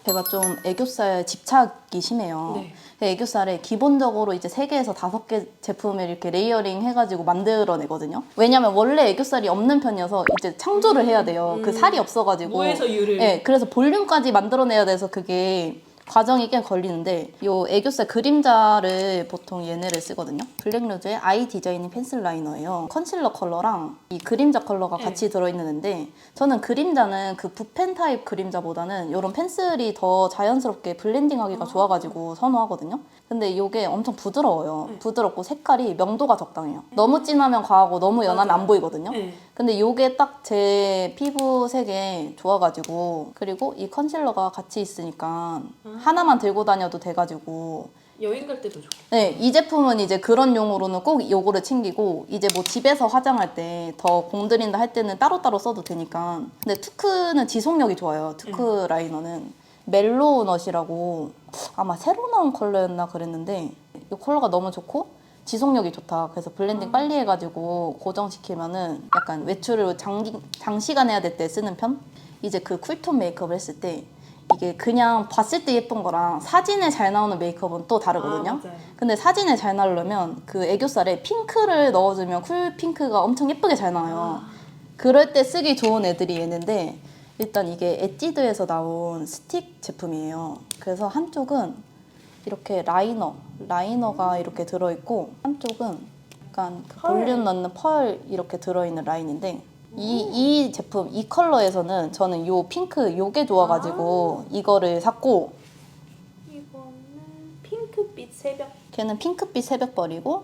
Speaker 1: 제가 좀 애교살 집착이 심해요.
Speaker 2: 네.
Speaker 1: 애교살에 기본적으로 이제 3개에서 5개 제품을 이렇게 레이어링 해가지고 만들어내거든요. 왜냐면 원래 애교살이 없는 편이어서 이제 창조를 해야 돼요. 그 살이 없어가지고.
Speaker 2: 무에서 유를.
Speaker 1: 네, 그래서 볼륨까지 만들어내야 돼서 그게 과정이 꽤 걸리는데 요 애교살 그림자를 보통 얘네를 쓰거든요. 블랙로즈의 아이 디자이닝 펜슬 라이너예요. 컨실러 컬러랑 이 그림자 컬러가 같이 들어있는 앤데 저는 그림자는 그 붓펜 타입 그림자보다는 이런 펜슬이 더 자연스럽게 블렌딩하기가 좋아가지고 선호하거든요. 근데 이게 엄청 부드러워요. 부드럽고 색깔이 명도가 적당해요. 너무 진하면 과하고 너무 연하면 안 보이거든요. 근데 이게 딱 제 피부색에 좋아가지고 그리고 이 컨실러가 같이 있으니까 하나만 들고 다녀도 돼가지고
Speaker 2: 여행 갈 때도 좋고.
Speaker 1: 네, 이 제품은 이제 그런 용으로는 꼭 요거를 챙기고 이제 뭐 집에서 화장할 때 더 공들인다 할 때는 따로따로 써도 되니까. 근데 투크는 지속력이 좋아요. 투크 라이너는 멜로넛이라고 아마 새로 나온 컬러였나 그랬는데 이 컬러가 너무 좋고 지속력이 좋다. 그래서 블렌딩 빨리 해가지고 고정시키면은 약간 외출을 장시간 해야 될 때 쓰는 편? 이제 그 쿨톤 메이크업을 했을 때 이게 그냥 봤을 때 예쁜 거랑 사진에 잘 나오는 메이크업은 또 다르거든요.
Speaker 2: 맞아요.
Speaker 1: 근데 사진에 잘 나오려면 그 애교살에 핑크를 넣어주면 쿨 핑크가 엄청 예쁘게 잘 나와요. 그럴 때 쓰기 좋은 애들이 얘는데 일단 이게 엣지드에서 나온 스틱 제품이에요. 그래서 한쪽은 이렇게 라이너가 이렇게 들어있고 한쪽은 약간 그
Speaker 2: 펄.
Speaker 1: 볼륨 넣는 펄 이렇게 들어있는 라인인데 이 제품, 이 컬러에서는 저는 요 핑크 요게 좋아가지고 이거를 샀고
Speaker 2: 이거는 핑크빛 새벽.
Speaker 1: 걔는 핑크빛 새벽별이고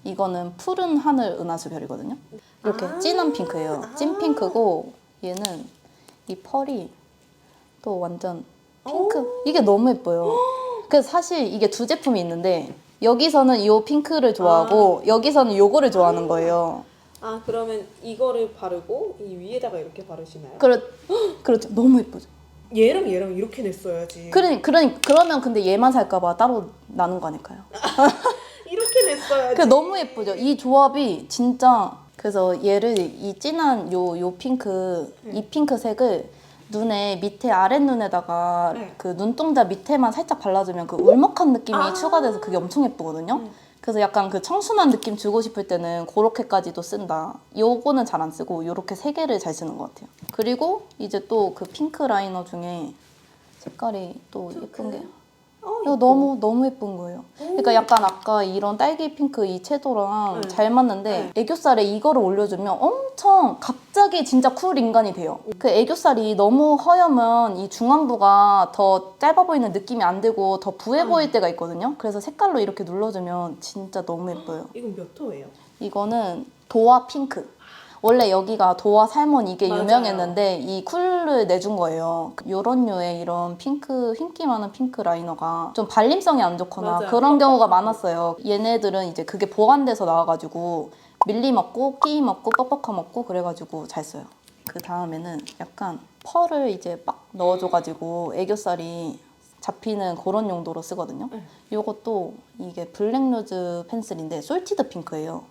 Speaker 1: 이거는 푸른 하늘 은하수별이거든요. 이렇게 진한 핑크예요. 찐 핑크고 얘는 이 펄이 또 완전 핑크. 이게 너무 예뻐요. 그래서 사실 이게 두 제품이 있는데 여기서는 이 핑크를 좋아하고 여기서는 요거를 좋아하는 거예요.
Speaker 2: 아, 그러면 이거를 바르고 이 위에다가 이렇게 바르시나요?
Speaker 1: 그렇죠. 너무 예쁘죠.
Speaker 2: 얘랑 이렇게 냈어야지.
Speaker 1: 그러면 근데 얘만 살까봐 따로 나눈 거 아닐까요?
Speaker 2: 이렇게 냈어야지.
Speaker 1: 그 너무 예쁘죠. 이 조합이 진짜. 그래서 얘를 이 진한 요 핑크 이 핑크색을 눈에 밑에 아랫눈에다가
Speaker 2: 네.
Speaker 1: 그 눈동자 밑에만 살짝 발라주면 그 울먹한 느낌이 추가돼서 그게 엄청 예쁘거든요. 그래서 약간 그 청순한 느낌 주고 싶을 때는 그렇게까지도 쓴다. 요거는 잘 안 쓰고 요렇게 세 개를 잘 쓰는 것 같아요. 그리고 이제 또 그 핑크 라이너 중에 색깔이 또 예쁜 게 이거 너무 예쁜 거예요. 그러니까 약간 아까 이런 딸기 핑크 이 채도랑 잘 맞는데 애교살에 이거를 올려주면 엄청 갑자기 진짜 쿨 인간이 돼요. 그 애교살이 너무 허여면 이 중앙부가 더 짧아 보이는 느낌이 안 들고 더 부해 보일 때가 있거든요. 그래서 색깔로 이렇게 눌러주면 진짜 너무 예뻐요.
Speaker 2: 이건 몇 호예요?
Speaker 1: 이거는 도화 핑크. 원래 여기가 도화 살몬 이게
Speaker 2: 맞아요.
Speaker 1: 유명했는데 이 쿨을 내준 거예요. 요런 류의 이런 핑크, 흰기 많은 핑크 라이너가 좀 발림성이 안 좋거나
Speaker 2: 맞아요.
Speaker 1: 그런 경우가 많았어요. 얘네들은 이제 그게 보완돼서 나와가지고 밀림 없고 끼임 없고 뻑뻑함 없고 그래가지고 잘 써요. 그 다음에는 약간 펄을 이제 빡 넣어줘가지고 애교살이 잡히는 그런 용도로 쓰거든요. 요것도 이게 블랙루즈 펜슬인데 솔티드 핑크예요.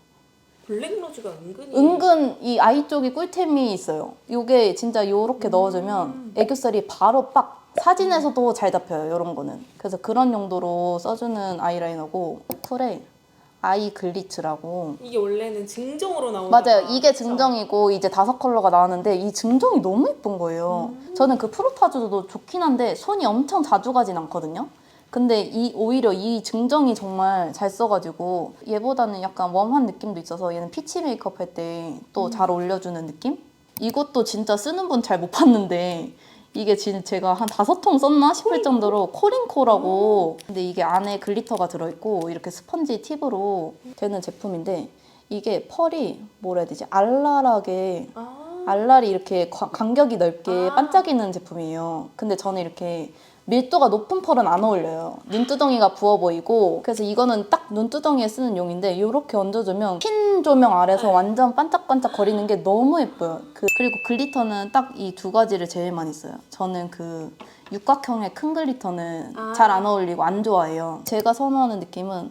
Speaker 2: 블랙로즈가 은근히
Speaker 1: 은근 이 아이 쪽이 꿀템이 있어요. 요게 진짜 요렇게 넣어주면 애교살이 바로 빡 사진에서도 잘 잡혀요. 요런 거는. 그래서 그런 용도로 써주는 아이라이너고 쿨에 아이 글리츠라고.
Speaker 2: 이게 원래는 증정으로 나오는
Speaker 1: 맞아요. 이게 증정이고 이제 5컬러가 나왔는데 이 증정이 너무 예쁜 거예요. 저는 그 프로타주도 좋긴 한데 손이 엄청 자주 가진 않거든요. 근데 오히려 이 증정이 정말 잘 써가지고 얘보다는 약간 웜한 느낌도 있어서 얘는 피치 메이크업 할 때 또 잘 어울려주는 느낌? 이것도 진짜 쓰는 분 잘 못 봤는데 이게 진짜 제가 한 5통 썼나 싶을 정도로 코링코라고. 근데 이게 안에 글리터가 들어있고 이렇게 스펀지 팁으로 되는 제품인데 이게 펄이 뭐라 해야 되지? 알랄하게 알랄이 이렇게 간격이 넓게 반짝이는 제품이에요. 근데 저는 이렇게 밀도가 높은 펄은 안 어울려요. 눈두덩이가 부어 보이고. 그래서 이거는 딱 눈두덩이에 쓰는 용인데 이렇게 얹어주면 흰 조명 아래서 완전 반짝반짝 거리는 게 너무 예뻐요. 그리고 글리터는 딱 이 두 가지를 제일 많이 써요. 저는 그 육각형의 큰 글리터는 잘 안 어울리고 안 좋아해요. 제가 선호하는 느낌은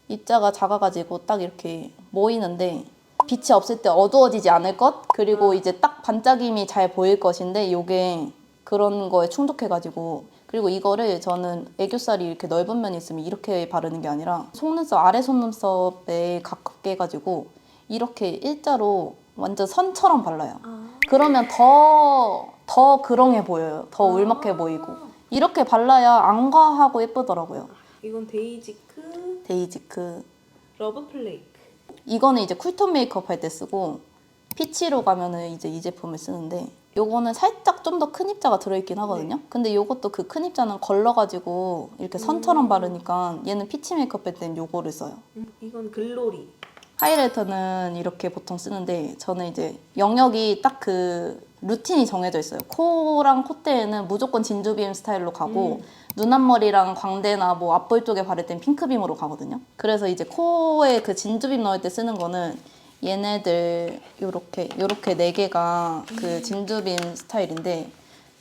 Speaker 1: 입자가 작아가지고 딱 이렇게 모이는데 빛이 없을 때 어두워지지 않을 것? 그리고 이제 딱 반짝임이 잘 보일 것인데 이게 그런 거에 충족해가지고. 그리고 이거를 저는 애교살이 이렇게 넓은 면이 있으면 이렇게 바르는 게 아니라 속눈썹 아래 속눈썹에 가깝게 해가지고 이렇게 일자로 완전 선처럼 발라요. 그러면 더 그렁해 보여요. 더 울먹해 보이고. 이렇게 발라야 안 과하고 예쁘더라고요.
Speaker 2: 이건 데이지크
Speaker 1: 데이지크.
Speaker 2: 러브 플레이크.
Speaker 1: 이거는 이제 쿨톤 메이크업 할 때 쓰고 피치로 가면은 이제 이 제품을 쓰는데 요거는 살짝 좀 더 큰 입자가 들어있긴 하거든요. 근데 요것도 그 큰 입자는 걸러가지고 이렇게 선처럼 바르니까 얘는 피치 메이크업 할 땐 요거를 써요.
Speaker 2: 이건 글로리.
Speaker 1: 하이라이터는 이렇게 보통 쓰는데 저는 이제 영역이 딱 그 루틴이 정해져 있어요. 코랑 콧대에는 무조건 진주빔 스타일로 가고 눈 앞머리랑 광대나 뭐 앞볼 쪽에 바를 땐 핑크빔으로 가거든요. 그래서 이제 코에 그 진주빔 넣을 때 쓰는 거는 얘네들 요렇게 4개가 그 진주빔 스타일인데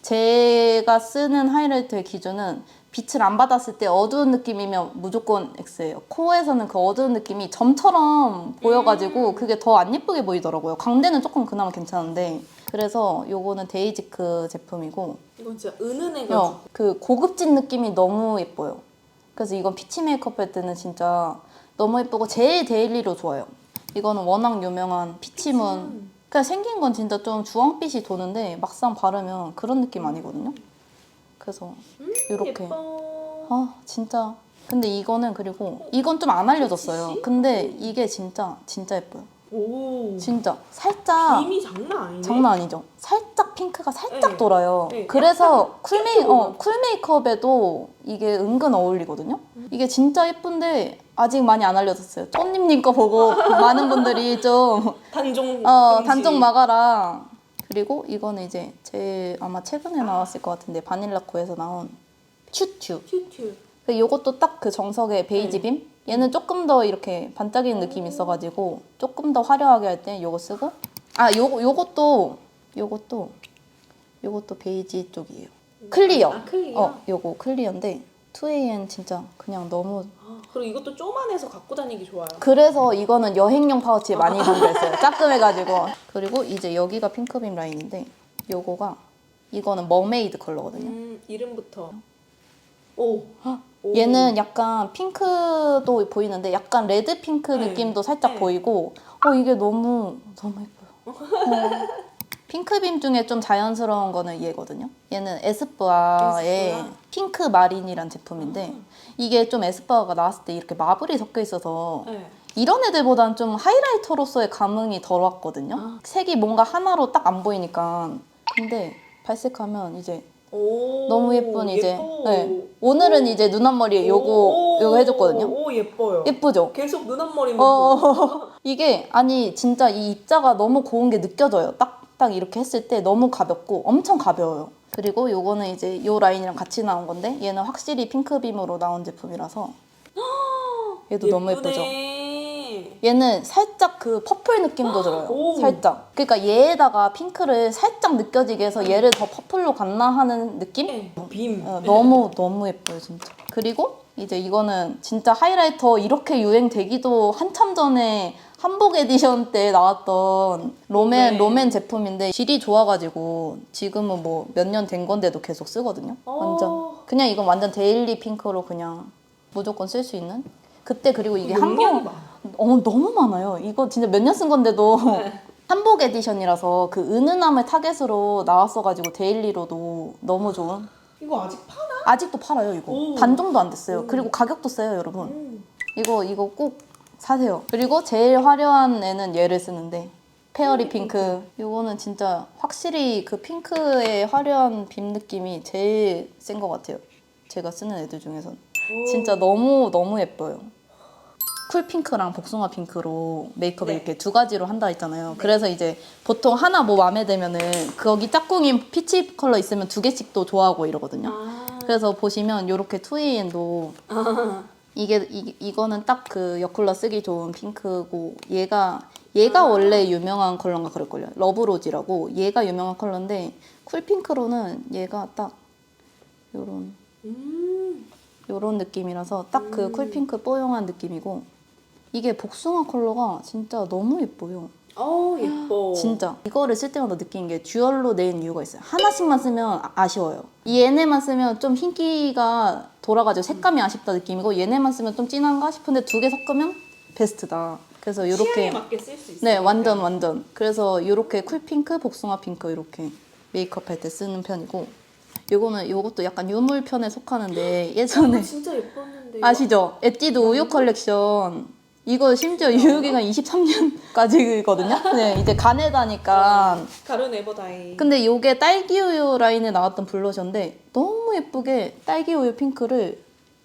Speaker 1: 제가 쓰는 하이라이터의 기준은 빛을 안 받았을 때 어두운 느낌이면 무조건 X예요. 코에서는 그 어두운 느낌이 점처럼 보여가지고 그게 더 안 예쁘게 보이더라고요. 광대는 조금 그나마 괜찮은데. 그래서 요거는 데이지크 제품이고
Speaker 2: 이건 진짜 은은해가지고.
Speaker 1: 그 고급진 느낌이 너무 예뻐요. 그래서 이건 피치 메이크업 할 때는 진짜 너무 예쁘고 제일 데일리로 좋아요. 이거는 워낙 유명한 피치문. 그냥 생긴 건 진짜 좀 주황빛이 도는데 막상 바르면 그런 느낌 아니거든요. 그래서 이렇게
Speaker 2: 예뻐.
Speaker 1: 아 진짜 근데 이거는 그리고 이건 좀 안 알려졌어요.
Speaker 2: CC?
Speaker 1: 근데 이게 진짜 예뻐요.
Speaker 2: 오.
Speaker 1: 진짜 살짝
Speaker 2: 김이 장난 아니네.
Speaker 1: 장난 아니죠? 살짝 핑크가 살짝
Speaker 2: 네.
Speaker 1: 돌아요.
Speaker 2: 네.
Speaker 1: 그래서
Speaker 2: 핑크보다.
Speaker 1: 쿨 메이크업에도 이게 은근 어울리거든요. 이게 진짜 예쁜데 아직 많이 안 알려졌어요. 쫀님님 거 보고 많은 분들이 좀
Speaker 2: 단종.
Speaker 1: 단종 마가라. 그리고 이거는 이제 제일 아마 최근에 나왔을 것 같은데 바닐라코에서 나온 튜튜.
Speaker 2: 큐큐.
Speaker 1: 요것도 딱 그 정석의 베이지 빔. 얘는 조금 더 이렇게 반짝이는 느낌이 있어가지고 조금 더 화려하게 할 때 요거 쓰고 요것도 베이지 쪽이에요. 클리어.
Speaker 2: 아, 클리어.
Speaker 1: 요거 클리어인데 2AN 진짜 그냥 너무
Speaker 2: 그리고 이것도 쪼만해서 갖고 다니기 좋아요.
Speaker 1: 그래서 이거는 여행용 파우치에 많이 담겨있어요. 짜끔해가지고. 그리고 이제 여기가 핑크빔 라인인데 이거는 머메이드 컬러거든요.
Speaker 2: 이름부터. 오.
Speaker 1: 얘는 약간 핑크도 보이는데 약간 레드 핑크
Speaker 2: 네.
Speaker 1: 느낌도 살짝
Speaker 2: 네.
Speaker 1: 보이고 이게 너무 예뻐요. 핑크빔 중에 좀 자연스러운 거는 얘거든요. 얘는 에스쁘아의
Speaker 2: 에스쁘아.
Speaker 1: 핑크 마린이란 제품인데 이게 좀 에스쁘아가 나왔을 때 이렇게 마블이 섞여 있어서
Speaker 2: 네.
Speaker 1: 이런 애들보다는 좀 하이라이터로서의 감흥이 덜 왔거든요. 색이 뭔가 하나로 딱 안 보이니까. 근데 발색하면 이제
Speaker 2: 오.
Speaker 1: 너무 예쁜 이제
Speaker 2: 예뻐.
Speaker 1: 네. 오늘은 이제 눈 앞머리에 요거 해줬거든요.
Speaker 2: 오, 예뻐요.
Speaker 1: 예쁘죠?
Speaker 2: 계속 눈 앞머리만 보고.
Speaker 1: 이게 진짜 이 입자가 너무 고운 게 느껴져요. 딱 이렇게 했을 때 너무 가볍고 엄청 가벼워요. 그리고 요거는 이제 요 라인이랑 같이 나온 건데 얘는 확실히 핑크빔으로 나온 제품이라서 얘도 너무 예쁘죠? 얘는 살짝 그 퍼플 느낌도 들어요.
Speaker 2: 오.
Speaker 1: 살짝. 그러니까 얘에다가 핑크를 살짝 느껴지게 해서 얘를 더 퍼플로 갔나 하는 느낌?
Speaker 2: 네. 빔.
Speaker 1: 너무 예뻐요, 진짜. 그리고 이제 이거는 진짜 하이라이터 이렇게 유행되기도 한참 전에 한복 에디션 때 나왔던 롬앤 제품인데 질이 좋아가지고 지금은 뭐 몇 년 된 건데도 계속 쓰거든요. 완전. 그냥 이건 완전 데일리 핑크로 그냥 무조건 쓸 수 있는? 그때 그리고 이게
Speaker 2: 용량이 많아.
Speaker 1: 너무 많아요. 이거 진짜 몇 년 쓴 건데도
Speaker 2: 네.
Speaker 1: 한복 에디션이라서 그 은은함을 타겟으로 나왔어가지고 데일리로도 너무 좋은.
Speaker 2: 이거 아직 파나?
Speaker 1: 아직도 팔아요 이거.
Speaker 2: 오.
Speaker 1: 단종도 안 됐어요. 그리고 가격도 세요 여러분.
Speaker 2: 음.
Speaker 1: 이거 꼭 사세요. 그리고 제일 화려한 애는 얘를 쓰는데 페어리 핑크. 이거는 진짜 확실히 그 핑크의 화려한 빔 느낌이 제일 센 것 같아요. 제가 쓰는 애들 중에선. 진짜 너무 예뻐요. 쿨 핑크랑 복숭아 핑크로 메이크업을
Speaker 2: 네.
Speaker 1: 이렇게 두 가지로 한다 했잖아요. 그래서 이제 보통 하나 뭐 마음에 들면은 거기 짝꿍이 피치 컬러 있으면 두 개씩 또 좋아하고 이러거든요. 그래서 보시면 이렇게 2AN도 이거는 딱 그 여쿨라 쓰기 좋은 핑크고 얘가 원래 유명한 컬러인가 그럴걸요. 러브로지라고 얘가 유명한 컬러인데 쿨핑크로는 얘가 딱 요런 느낌이라서 딱 그 쿨핑크 뽀용한 느낌이고 이게 복숭아 컬러가 진짜 너무 예뻐요.
Speaker 2: 예뻐.
Speaker 1: 진짜 이거를 쓸 때마다 느낀 게 듀얼로 낸 이유가 있어요. 하나씩만 쓰면 아쉬워요. 얘네만 쓰면 좀 흰기가 돌아가지고 색감이 아쉽다 느낌이고 얘네만 쓰면 좀 진한가 싶은데 두 개 섞으면 베스트다. 그래서
Speaker 2: 취향에
Speaker 1: 이렇게
Speaker 2: 맞게 쓸 수 있어요.
Speaker 1: 네 완전 그래서 이렇게 쿨핑크, 복숭아 핑크 이렇게 메이크업 할 때 쓰는 편이고 요것도 약간 유물 편에 속하는데 예전에
Speaker 2: 진짜 예뻤는데.
Speaker 1: 아시죠? 에뛰드 우유 컬렉션 이거 심지어 유효기간 23년까지거든요. 네, 이제 가네다니까.
Speaker 2: 가른 에버다이.
Speaker 1: 근데 이게 딸기 우유 라인에 나왔던 블러셔인데 너무 예쁘게 딸기 우유 핑크를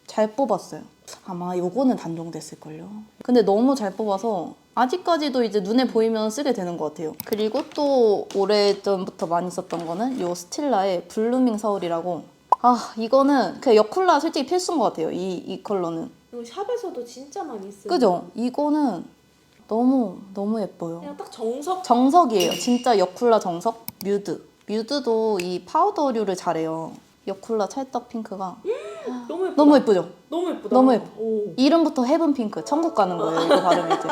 Speaker 1: 잘 뽑았어요. 아마 요거는 단종됐을걸요. 근데 너무 잘 뽑아서 아직까지도 이제 눈에 보이면 쓰게 되는 것 같아요. 그리고 또 오래전부터 많이 썼던 거는 요 스틸라의 블루밍 서울이라고. 이거는 그냥 여쿨라 솔직히 필수인 것 같아요. 이 컬러는.
Speaker 2: 이거 샵에서도 진짜 많이 쓰는.
Speaker 1: 그죠? 이거는 너무 예뻐요.
Speaker 2: 그냥 딱 정석.
Speaker 1: 정석이에요. 진짜 여쿨라 정석. 뮤드도 이 파우더류를 잘해요. 여쿨라 찰떡 핑크가
Speaker 2: 너무 예쁘다.
Speaker 1: 너무 예쁘죠?
Speaker 2: 너무 예쁘다.
Speaker 1: 너무 예뻐.
Speaker 2: 오.
Speaker 1: 이름부터 헤븐 핑크. 천국 가는 거예요. 이거 바르면 이제.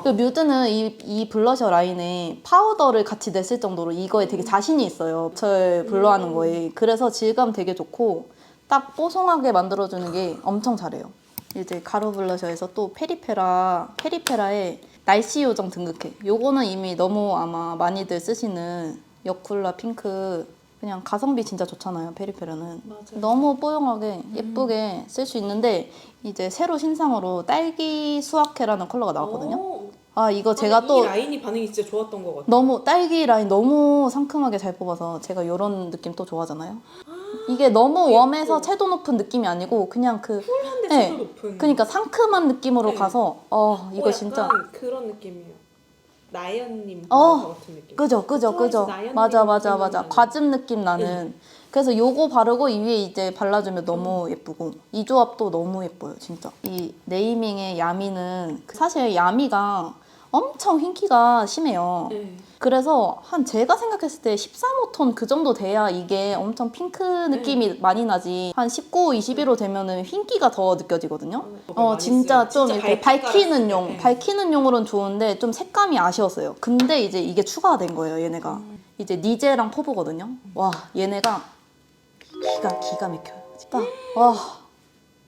Speaker 1: 그 뮤드는 이 블러셔 라인에 파우더를 같이 냈을 정도로 이거에 되게 자신이 있어요. 절 블러하는 거에. 그래서 질감 되게 좋고 딱 뽀송하게 만들어주는 게 엄청 잘해요. 이제 가루 블러셔에서 또 페리페라의 날씨 요정 등극해. 요거는 이미 너무 아마 많이들 쓰시는 여쿨라 핑크. 그냥 가성비 진짜 좋잖아요. 페리페라는.
Speaker 2: 맞아요.
Speaker 1: 너무 뽀용하게 예쁘게 쓸 수 있는데 이제 새로 신상으로 딸기 수확회라는 컬러가 나왔거든요.
Speaker 2: 오.
Speaker 1: 아 이거 제가
Speaker 2: 이
Speaker 1: 또
Speaker 2: 라인이 반응이 진짜 좋았던 것 같아요.
Speaker 1: 너무 딸기 라인 너무 상큼하게 잘 뽑아서 제가 이런 느낌 또 좋아하잖아요. 이게 너무 웜해서 채도 높은 느낌이 아니고 그냥 그
Speaker 2: 쿨한데
Speaker 1: 네.
Speaker 2: 채도 높은.
Speaker 1: 그러니까 상큼한 느낌으로
Speaker 2: 네.
Speaker 1: 가서 이거
Speaker 2: 약간
Speaker 1: 진짜
Speaker 2: 그런 느낌이에요. 나연님
Speaker 1: 어,
Speaker 2: 같은 느낌.
Speaker 1: 그죠.
Speaker 2: 트와이스 나연님
Speaker 1: 맞아.
Speaker 2: 느낌 나는.
Speaker 1: 과즙 느낌 나는. 그래서 요거 바르고 이 위에 이제 발라주면 너무 예쁘고 이 조합도 너무 예뻐요, 진짜. 이 네이밍의 야미는 사실 야미가 엄청 흰기가 심해요.
Speaker 2: 네.
Speaker 1: 그래서 한 제가 생각했을 때 13호톤 그 정도 돼야 이게 엄청 핑크 느낌이 많이 나지 한 19, 21호 되면은 흰기가 더 느껴지거든요.
Speaker 2: 많이
Speaker 1: 진짜
Speaker 2: 써요.
Speaker 1: 좀
Speaker 2: 진짜
Speaker 1: 이렇게 밝히는 용,
Speaker 2: 네.
Speaker 1: 밝히는 용으로는 좋은데 좀 색감이 아쉬웠어요. 근데 이제 이게 추가가 된 거예요, 얘네가. 이제 니제랑 포브거든요. 와, 얘네가 기가 막혀요. 진짜. 와,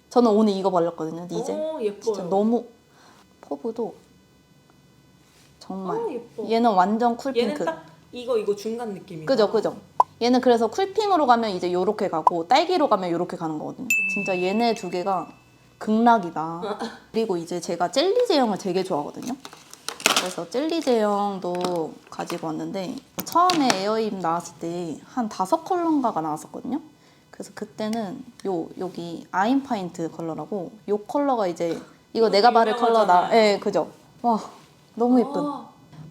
Speaker 1: 저는 오늘 이거 발랐거든요, 니제.
Speaker 2: 예뻐요.
Speaker 1: 진짜 너무 포브도 정말.
Speaker 2: 예뻐.
Speaker 1: 얘는 완전 쿨핑크.
Speaker 2: 얘는 딱 이거 중간 느낌이야.
Speaker 1: 그죠. 얘는 그래서 쿨핑으로 가면 이제 요렇게 가고 딸기로 가면 요렇게 가는 거거든요. 진짜 얘네 두 개가 극락이다. 그리고 이제 제가 젤리 제형을 되게 좋아하거든요. 그래서 젤리 제형도 가지고 왔는데 처음에 에어입 나왔을 때 한 5컬러인가가 나왔었거든요. 그래서 그때는 여기 아임파인트 컬러라고 요 컬러가 이제 이거 내가 바를 컬러다. 예, 그죠. 와, 너무 예쁜.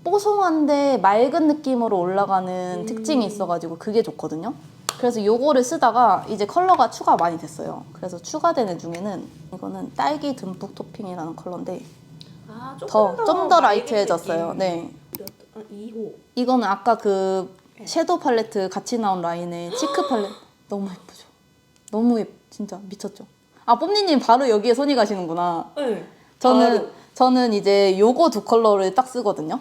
Speaker 1: 뽀송한데 맑은 느낌으로 올라가는 특징이 있어가지고 그게 좋거든요. 그래서 요거를 쓰다가 이제 컬러가 추가 많이 됐어요. 그래서 추가된 애 중에는 이거는 딸기 듬뿍 토핑이라는 컬러인데 좀 더 라이트해졌어요. 네.
Speaker 2: 2호.
Speaker 1: 이거는 아까 그 섀도우 팔레트 같이 나온 라인의 치크 팔레트 너무 예쁘죠. 너무 진짜 미쳤죠. 아, 뽐니님 바로 여기에 손이 가시는구나.
Speaker 2: 네.
Speaker 1: 저는 이제 요거 두 컬러를 딱 쓰거든요.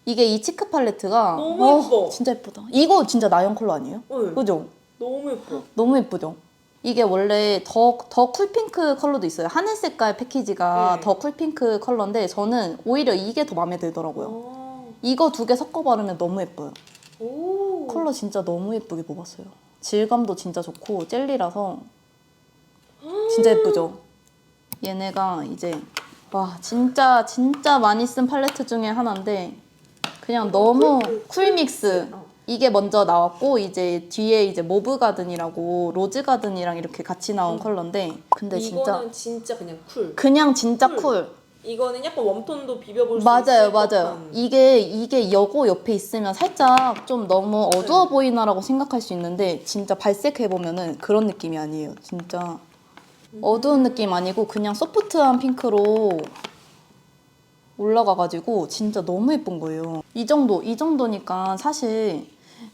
Speaker 1: 이게 이 치크 팔레트가
Speaker 2: 너무 예뻐.
Speaker 1: 진짜 예쁘다. 이거 진짜 나영 컬러 아니에요?
Speaker 2: 네.
Speaker 1: 그죠?
Speaker 2: 너무 예뻐.
Speaker 1: 너무 예쁘죠? 이게 원래 더 쿨핑크 컬러도 있어요. 하늘 색깔 패키지가
Speaker 2: 네.
Speaker 1: 더 쿨핑크 컬러인데 저는 오히려 이게 더 마음에 들더라고요. 이거 두 개 섞어 바르면 너무 예뻐요.
Speaker 2: 오.
Speaker 1: 컬러 진짜 너무 예쁘게 뽑았어요. 질감도 진짜 좋고 젤리라서 진짜 예쁘죠? 얘네가 이제 와 진짜 많이 쓴 팔레트 중에 하나인데 그냥 너무 쿨믹스. 이게 먼저 나왔고 이제 뒤에 이제 모브 가든이라고 로즈 가든이랑 이렇게 같이 나온 컬러인데 근데
Speaker 2: 이거는 진짜 그냥 쿨.
Speaker 1: 그냥 진짜 쿨.
Speaker 2: 이거는 약간 웜톤도 비벼볼 수
Speaker 1: 맞아요.
Speaker 2: 있을 법한.
Speaker 1: 이게 여고 옆에 있으면 살짝 좀 너무 어두워 보이나라고 생각할 수 있는데 진짜 발색해 보면은 그런 느낌이 아니에요. 진짜 어두운 느낌 아니고 그냥 소프트한 핑크로 올라가가지고 진짜 너무 예쁜 거예요. 이 정도니까 사실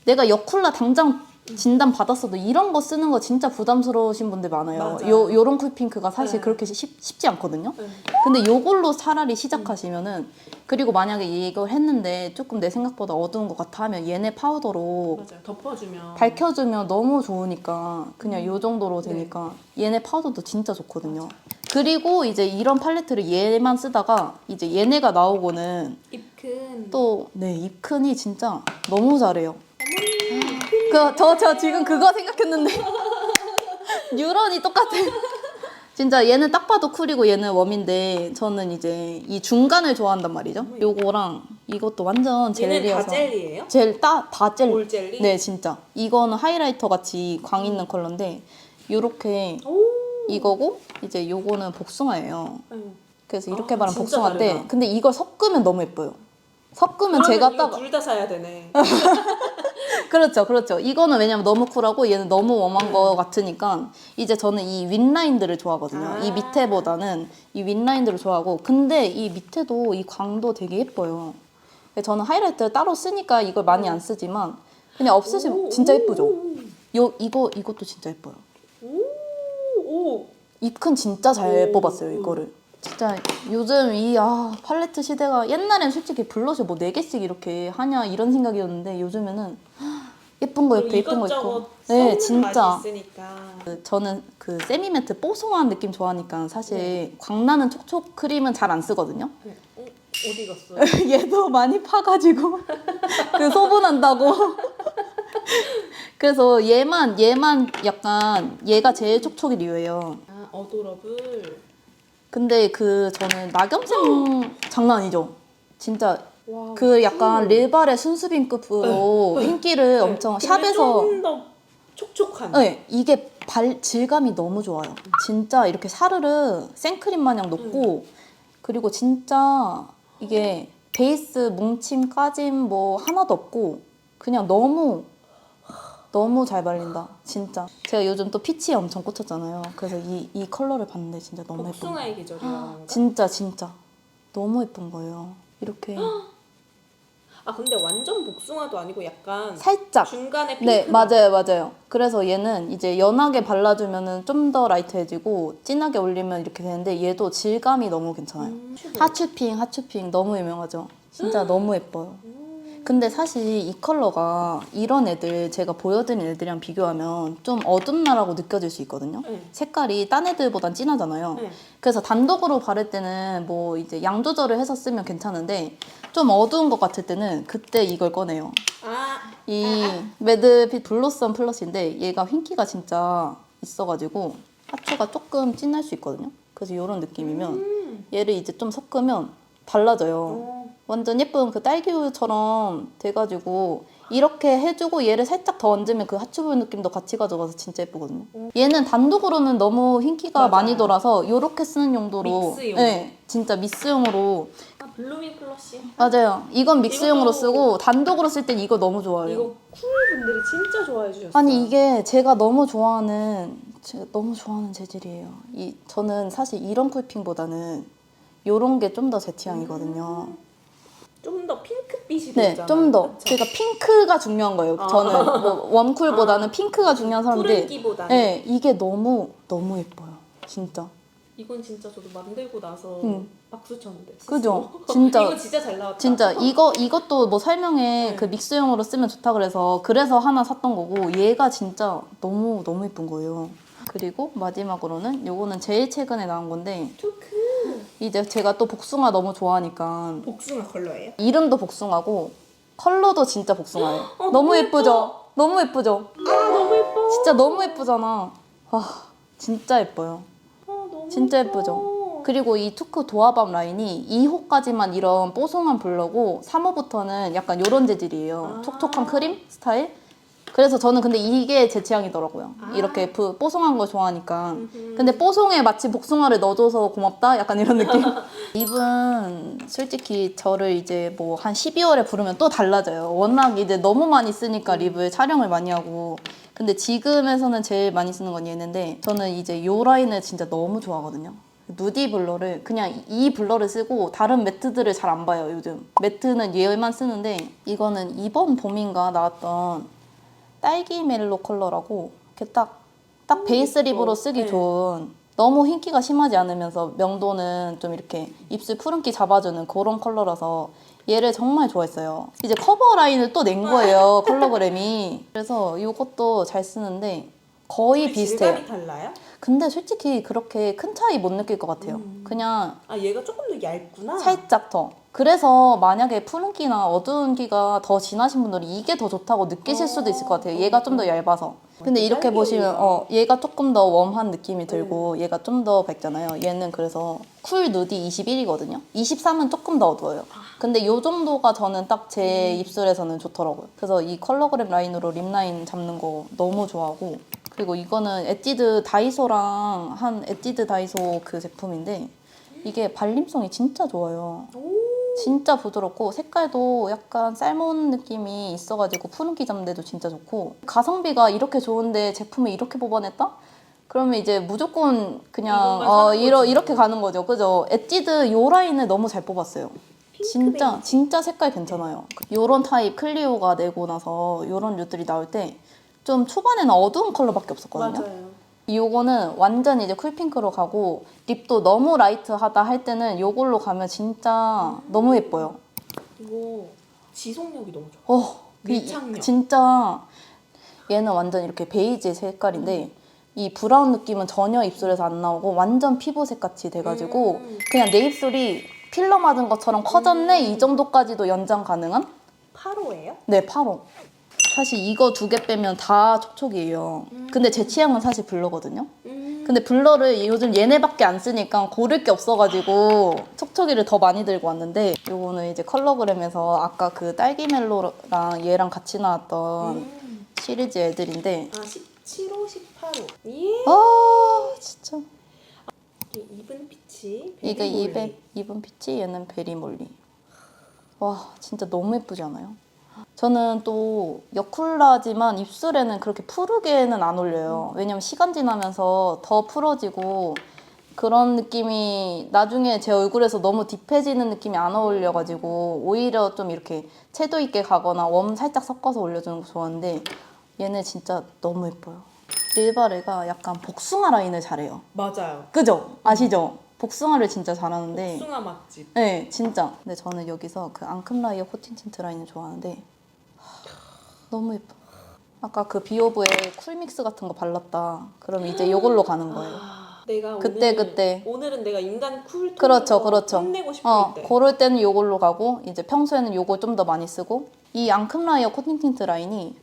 Speaker 1: 내가 여쿨라 당장 진단 받았어도 이런 거 쓰는 거 진짜 부담스러우신 분들 많아요.
Speaker 2: 맞아요.
Speaker 1: 요런 쿨핑크가 사실
Speaker 2: 네.
Speaker 1: 그렇게 쉽지 않거든요.
Speaker 2: 네.
Speaker 1: 근데 요걸로 차라리 시작하시면은 그리고 만약에 이걸 했는데 조금 내 생각보다 어두운 것 같아 하면 얘네 파우더로
Speaker 2: 맞아요. 덮어주면.
Speaker 1: 밝혀주면 너무 좋으니까 그냥 요 정도로 되니까 얘네 파우더도 진짜 좋거든요. 그리고 이제 이런 팔레트를 얘만 쓰다가 이제 얘네가 나오고는
Speaker 2: 입큰.
Speaker 1: 또 입큰이 진짜 너무 잘해요. 저 지금 그거 생각했는데 뉴런이 똑같아. 진짜 얘는 딱 봐도 쿨이고 얘는 웜인데 저는 이제 이 중간을 좋아한단 말이죠. 요거랑 이것도 완전
Speaker 2: 얘는
Speaker 1: 젤리여서
Speaker 2: 다 젤리예요?
Speaker 1: 다 젤리.
Speaker 2: 올 젤리?
Speaker 1: 네, 진짜. 이거는 하이라이터 같이 광 있는 컬러인데 요렇게
Speaker 2: 오.
Speaker 1: 이거고 이제 요거는 복숭아예요. 그래서 이렇게 바르면
Speaker 2: 진짜
Speaker 1: 복숭아인데
Speaker 2: 다르다.
Speaker 1: 근데 이걸 섞으면 너무 예뻐요. 섞으면 제가 딱
Speaker 2: 둘 다 사야 되네.
Speaker 1: 그렇죠. 이거는 왜냐면 너무 쿨하고 얘는 너무 웜한 거 같으니까 이제 저는 이 윗라인들을 좋아하거든요. 이 밑에보다는 이 윗라인들을 좋아하고 근데 이 밑에도 이 광도 되게 예뻐요. 저는 하이라이터를 따로 쓰니까 이걸 많이 안 쓰지만 그냥 없으시면 진짜 예쁘죠. 이것도 진짜 예뻐요.
Speaker 2: 오.
Speaker 1: 입큰 진짜 잘
Speaker 2: 오.
Speaker 1: 뽑았어요 이거를. 진짜 요즘 이 팔레트 시대가 옛날엔 솔직히 블러셔 뭐 4개씩 이렇게 하냐 이런 생각이었는데 요즘에는 예쁜 거 옆에 예쁜 거 있고
Speaker 2: 네,
Speaker 1: 진짜
Speaker 2: 맛이 있으니까.
Speaker 1: 저는 그 세미매트 뽀송한 느낌 좋아하니까 사실 광나는 촉촉 크림은 잘 안 쓰거든요.
Speaker 2: 어디 갔어요?
Speaker 1: 얘도 많이 파가지고 그 소분한다고 그래서 얘만 약간 얘가 제일 촉촉이 류예요.
Speaker 2: 아, 어도러블.
Speaker 1: 근데 저는 낙엽색 장난 아니죠? 진짜
Speaker 2: 와,
Speaker 1: 그 약간
Speaker 2: 쿨.
Speaker 1: 릴발의 순수빈급으로 흰기를
Speaker 2: 네.
Speaker 1: 엄청
Speaker 2: 근데
Speaker 1: 샵에서
Speaker 2: 좀 더 촉촉한.
Speaker 1: 네, 이게 질감이 너무 좋아요. 진짜 이렇게 사르르 생크림 마냥 녹고 그리고 진짜 이게 베이스 뭉침 까짐 뭐 하나도 없고 그냥 너무 잘 발린다. 진짜. 제가 요즘 또 피치에 엄청 꽂혔잖아요. 그래서 이 컬러를 봤는데 진짜 너무 예쁜 거예요.
Speaker 2: 복숭아의 계절이야.
Speaker 1: 진짜 너무 예쁜 거예요. 이렇게
Speaker 2: 아, 근데 완전 복숭아도 아니고 약간
Speaker 1: 살짝
Speaker 2: 중간에 핑크.
Speaker 1: 네, 맞아요. 그래서 얘는 이제 연하게 발라주면 좀 더 라이트해지고 진하게 올리면 이렇게 되는데 얘도 질감이 너무 괜찮아요. 하츄핑 너무 유명하죠. 진짜 너무 예뻐요. 근데 사실 이 컬러가 이런 애들 제가 보여드린 애들이랑 비교하면 좀 어둡나라고 느껴질 수 있거든요.
Speaker 2: 네.
Speaker 1: 색깔이 딴 애들보단 진하잖아요.
Speaker 2: 네.
Speaker 1: 그래서 단독으로 바를 때는 뭐 이제 양 조절을 해서 쓰면 괜찮은데 좀 어두운 것 같을 때는 그때 이걸 꺼내요. 이 매드빛 블로썸 플러스인데 얘가 흰기가 진짜 있어가지고 하추가 조금 진할 수 있거든요. 그래서 이런 느낌이면 얘를 이제 좀 섞으면 달라져요. 완전 예쁜 그 딸기우유처럼 돼가지고 이렇게 해주고 얘를 살짝 더 얹으면 그 하추볼 느낌도 같이 가져가서 진짜 예쁘거든요. 얘는 단독으로는 너무 흰기가
Speaker 2: 맞아요.
Speaker 1: 많이 돌아서 이렇게 쓰는 용도로
Speaker 2: 믹스용.
Speaker 1: 네, 진짜 미스용으로
Speaker 2: 아, 블루밍 플러시.
Speaker 1: 맞아요. 이건 믹스용으로
Speaker 2: 이것도-
Speaker 1: 쓰고 단독으로 쓸 땐 이거 너무 좋아요.
Speaker 2: 이거 쿨 분들이 진짜 좋아해 주셨어요.
Speaker 1: 아니 이게 제가 너무 좋아하는 재질이에요. 저는 사실 이런 쿨핑보다는 이런 게 좀 더 제 취향이거든요.
Speaker 2: 좀 더 핑크빛이
Speaker 1: 네,
Speaker 2: 되잖아요.
Speaker 1: 좀 더.
Speaker 2: 그쵸?
Speaker 1: 그러니까 핑크가 중요한 거예요. 저는 뭐 웜쿨보다는 핑크가 중요한 사람인데
Speaker 2: 푸른기보다는.
Speaker 1: 네, 이게 너무 예뻐요. 진짜.
Speaker 2: 이건 진짜 저도 만들고 나서 박수 쳤는데.
Speaker 1: 그죠?
Speaker 2: 스스로.
Speaker 1: 진짜.
Speaker 2: 이거 진짜 잘 나왔다.
Speaker 1: 진짜 이것도 뭐 설명에
Speaker 2: 네.
Speaker 1: 그 믹스용으로 쓰면 좋다 그래서 하나 샀던 거고 얘가 진짜 너무 예쁜 거예요. 그리고 마지막으로는 요거는 제일 최근에 나온 건데
Speaker 2: 투크.
Speaker 1: 이제 제가 또 복숭아 너무 좋아하니까
Speaker 2: 복숭아 컬러예요?
Speaker 1: 이름도 복숭아고 컬러도 진짜 복숭아예요.
Speaker 2: 너무
Speaker 1: 너무 예쁘죠? 너무 예쁘죠?
Speaker 2: 아, 너무 예뻐.
Speaker 1: 진짜 너무 예쁘잖아. 와, 진짜 예뻐요.
Speaker 2: 너무
Speaker 1: 진짜
Speaker 2: 예뻐.
Speaker 1: 예쁘죠? 그리고 이 투크 도화밤 라인이 2호까지만 이런 뽀송한 블러고 3호부터는 약간 이런 재질이에요. 촉촉한 크림 스타일? 그래서 저는 근데 이게 제 취향이더라고요. 이렇게 뽀송한 거 좋아하니까. 근데 뽀송에 마치 복숭아를 넣어줘서 고맙다? 약간 이런 느낌? 립은 솔직히 저를 이제 뭐 한 12월에 부르면 또 달라져요. 워낙 이제 너무 많이 쓰니까 립을 촬영을 많이 하고. 근데 지금에서는 제일 많이 쓰는 건 얘는데 저는 이제 요 라인을 진짜 너무 좋아하거든요. 누디 블러를 그냥 이 블러를 쓰고 다른 매트들을 잘 안 봐요 요즘. 매트는 얘만 쓰는데 이거는 이번 봄인가 나왔던 딸기 멜로 컬러라고 이렇게 딱 베이스 립으로 쓰기
Speaker 2: 네.
Speaker 1: 좋은 너무 흰기가 심하지 않으면서 명도는 좀 이렇게 입술 푸른기 잡아주는 그런 컬러라서 얘를 정말 좋아했어요. 이제 커버 라인을 또 낸 거예요 컬러그램이. 그래서 이것도 잘 쓰는데 거의 비슷해요.
Speaker 2: 질감이 달라요?
Speaker 1: 근데 솔직히 그렇게 큰 차이 못 느낄 것 같아요. 그냥
Speaker 2: 아, 얘가 조금 더 얇구나.
Speaker 1: 살짝 더. 그래서 만약에 푸른기나 어두운기가 더 진하신 분들은 이게 더 좋다고 느끼실 수도 있을 것 같아요. 얘가 좀 더 얇아서. 근데 이렇게
Speaker 2: 딸기
Speaker 1: 보시면
Speaker 2: 우유가.
Speaker 1: 얘가 조금 더 웜한 느낌이 들고 얘가 좀 더 밝잖아요. 얘는 그래서 쿨 누디 21이거든요. 23은 조금 더 어두워요. 근데 요 정도가 저는 딱 제 입술에서는 좋더라고요. 그래서 이 컬러그램 라인으로 립 라인 잡는 거 너무 좋아하고 그리고 이거는 엣지드 다이소랑 한 엣지드 다이소 그 제품인데 이게 발림성이 진짜 좋아요. 진짜 부드럽고 색깔도 약간 살몬 느낌이 있어가지고 푸른기 잡는데도 진짜 좋고 가성비가 이렇게 좋은데 제품을 이렇게 뽑아냈다? 그러면 이제 무조건 그냥
Speaker 2: 이것만 사는 거지.
Speaker 1: 이렇게 가는 거죠. 그죠? 엣지드 요 라인을 너무 잘 뽑았어요.
Speaker 2: 핑크베이지.
Speaker 1: 진짜 색깔 괜찮아요. 요런 타입 클리오가 내고 나서 요런 류들이 나올 때 좀 초반에는 어두운 컬러밖에 없었거든요.
Speaker 2: 맞아요.
Speaker 1: 요거는 완전 이제 쿨핑크로 가고 립도 너무 라이트하다 할 때는 요걸로 가면 진짜 너무 예뻐요.
Speaker 2: 이거 지속력이 너무 좋아. 밀착력.
Speaker 1: 진짜 얘는 완전 이렇게 베이지 색깔인데 이 브라운 느낌은 전혀 입술에서 안 나오고 완전 피부색 같이 돼가지고 그냥 내 입술이 필러 맞은 것처럼 커졌네 이 정도까지도 연장 가능한?
Speaker 2: 8호예요?
Speaker 1: 네, 8호. 사실 이거 2개 빼면 다 촉촉이에요. 근데 제 취향은 사실 블러거든요. 근데 블러를 요즘 얘네밖에 안 쓰니까 고를 게 없어가지고 촉촉이를 더 많이 들고 왔는데 요거는 이제 컬러그램에서 아까 그 딸기 멜로랑 얘랑 같이 나왔던 시리즈 애들인데
Speaker 2: 17호, 18호. 예.
Speaker 1: 아 진짜
Speaker 2: 이게 입은 빛이
Speaker 1: 이게
Speaker 2: 베리몰리.
Speaker 1: 입은 피치 얘는 베리몰리. 와 진짜 너무 예쁘지 않아요? 저는 또 여쿨라지만 입술에는 그렇게 푸르게는 안 올려요. 왜냐면 시간 지나면서 더 풀어지고 그런 느낌이 나중에 제 얼굴에서 너무 딥해지는 느낌이 안 어울려가지고 오히려 좀 이렇게 채도 있게 가거나 웜 살짝 섞어서 올려주는 거 좋아하는데 얘네 진짜 너무 예뻐요. 릴바레가 약간 복숭아 라인을 잘해요.
Speaker 2: 맞아요.
Speaker 1: 그죠? 아시죠? 복숭아를 진짜 잘하는데
Speaker 2: 복숭아 맛집.
Speaker 1: 네, 진짜. 근데 저는 여기서 그 앙큼라이어 코팅 틴트 라인을 좋아하는데 너무 예뻐. 아까 그 비오브에 쿨믹스 같은 거 발랐다. 그러면 이제 이걸로 가는 거예요.
Speaker 2: 내가
Speaker 1: 그때.
Speaker 2: 오늘은 내가 인간 쿨톤으로
Speaker 1: 그렇죠.
Speaker 2: 뽐내고 싶을 때.
Speaker 1: 그럴 때는 이걸로 가고 이제 평소에는 요거 좀 더 많이 쓰고 이 앙큼라이어 코팅 틴트 라인이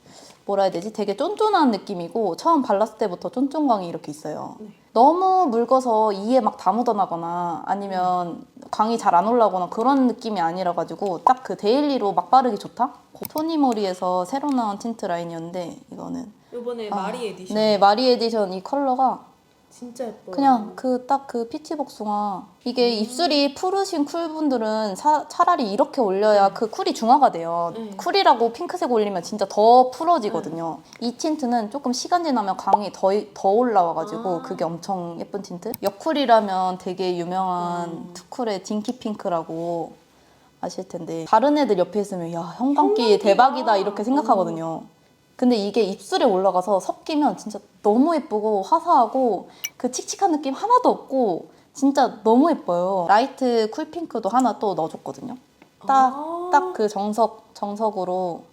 Speaker 1: 뭐라 해야 되지? 되게 쫀쫀한 느낌이고 처음 발랐을 때부터 쫀쫀광이 이렇게 있어요.
Speaker 2: 네.
Speaker 1: 너무 묽어서 이에 막 다 묻어나거나 아니면 광이 잘 안 올라오거나 그런 느낌이 아니라 가지고 딱 그 데일리로 막 바르기 좋다? 토니모리에서 새로 나온 틴트 라인이었는데 이거는
Speaker 2: 이번에 마리 에디션.
Speaker 1: 네, 마리 에디션 이 컬러가
Speaker 2: 진짜 예뻐요.
Speaker 1: 그냥 그 딱 그 피치 복숭아 이게 입술이 푸르신 쿨분들은 차라리 이렇게 올려야 그 쿨이 중화가 돼요. 쿨이라고 핑크색 올리면 진짜 더 풀어지거든요. 이 틴트는 조금 시간 지나면 광이 더 올라와가지고 그게 엄청 예쁜 틴트. 여쿨이라면 되게 유명한 투쿨의 딩키 핑크라고 아실 텐데 다른 애들 옆에 있으면 야 형광기 대박이다 이렇게 생각하거든요. 근데 이게 입술에 올라가서 섞이면 진짜 너무 예쁘고 화사하고 그 칙칙한 느낌 하나도 없고 진짜 너무 예뻐요. 라이트 쿨핑크도 하나 또 넣어줬거든요. 딱 그 정석으로.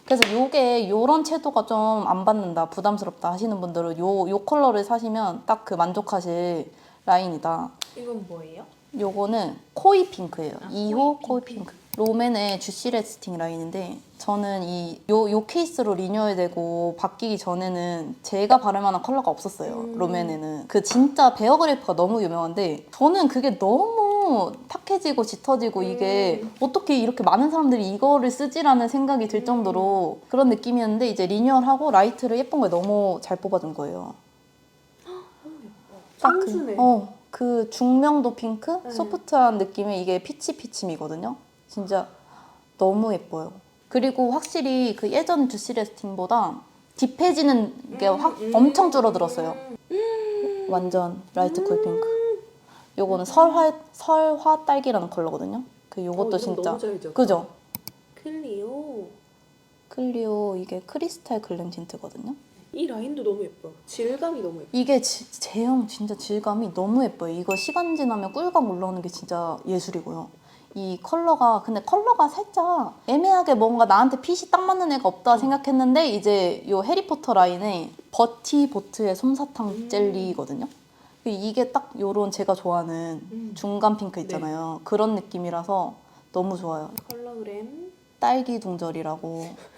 Speaker 1: 그래서 요게 요런 채도가 좀 안 받는다, 부담스럽다 하시는 분들은 요 컬러를 사시면 딱 그 만족하실 라인이다.
Speaker 2: 이건 뭐예요?
Speaker 1: 요거는 코이 핑크예요. 2호 코이 핑크. 롬앤의 주시 레스팅 라인인데 저는 요 케이스로 리뉴얼되고 바뀌기 전에는 제가 바를 만한 컬러가 없었어요. 롬앤에는. 그 진짜 베어그리프가 너무 유명한데 저는 그게 너무 탁해지고 짙어지고 이게 어떻게 이렇게 많은 사람들이 이거를 쓰지라는 생각이 들 정도로 그런 느낌이었는데 이제 리뉴얼하고 라이트를 예쁜 걸 너무 잘 뽑아준 거예요. 딱
Speaker 2: 청순해.
Speaker 1: 그 중명도 핑크? 소프트한 느낌의 이게 피치미거든요. 진짜 너무 예뻐요. 그리고 확실히 그 예전 주시 레스팅보다 딥해지는 게 엄청 줄어들었어요. 완전 라이트 쿨 핑크. 요거는 설화 딸기라는 컬러거든요. 그 요것도 진짜
Speaker 2: 너무 잘 지었다.
Speaker 1: 그죠?
Speaker 2: 클리오.
Speaker 1: 이게 크리스탈 글램 틴트거든요.
Speaker 2: 이 라인도 너무 예뻐요. 질감이 너무 예뻐요.
Speaker 1: 이게 제형 진짜 질감이 너무 예뻐요. 이거 시간 지나면 꿀감 올라오는 게 진짜 예술이고요. 이 근데 컬러가 살짝 애매하게 뭔가 나한테 핏이 딱 맞는 애가 없다 생각했는데 이제 요 해리포터 라인에 버티 보트의 솜사탕 젤리거든요. 이게 딱 요런 제가 좋아하는 중간 핑크 있잖아요. 그런 느낌이라서 너무 좋아요.
Speaker 2: 컬러그램.
Speaker 1: 딸기 둥절이라고.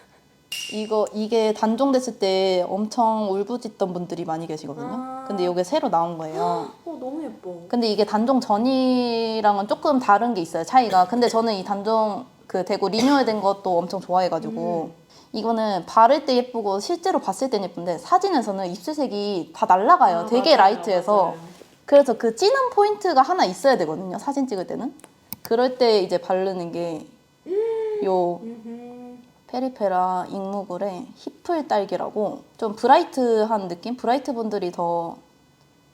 Speaker 1: 이게 단종됐을 때 엄청 울부짖던 분들이 많이 계시거든요. 근데 이게 새로 나온 거예요.
Speaker 2: 너무 예뻐.
Speaker 1: 근데 이게 단종 전이랑은 조금 다른 게 있어요, 차이가. 근데 저는 이 단종 되고 리뉴얼된 것도 엄청 좋아해가지고 이거는 바를 때 예쁘고 실제로 봤을 땐 예쁜데 사진에서는 입술색이 다 날아가요. 되게
Speaker 2: 맞아요,
Speaker 1: 라이트해서.
Speaker 2: 맞아요.
Speaker 1: 그래서 그 진한 포인트가 하나 있어야 되거든요, 사진 찍을 때는. 그럴 때 이제 바르는 게 요 페리페라 잉무글의 히플 딸기라고 좀 브라이트한 느낌? 브라이트 분들이 더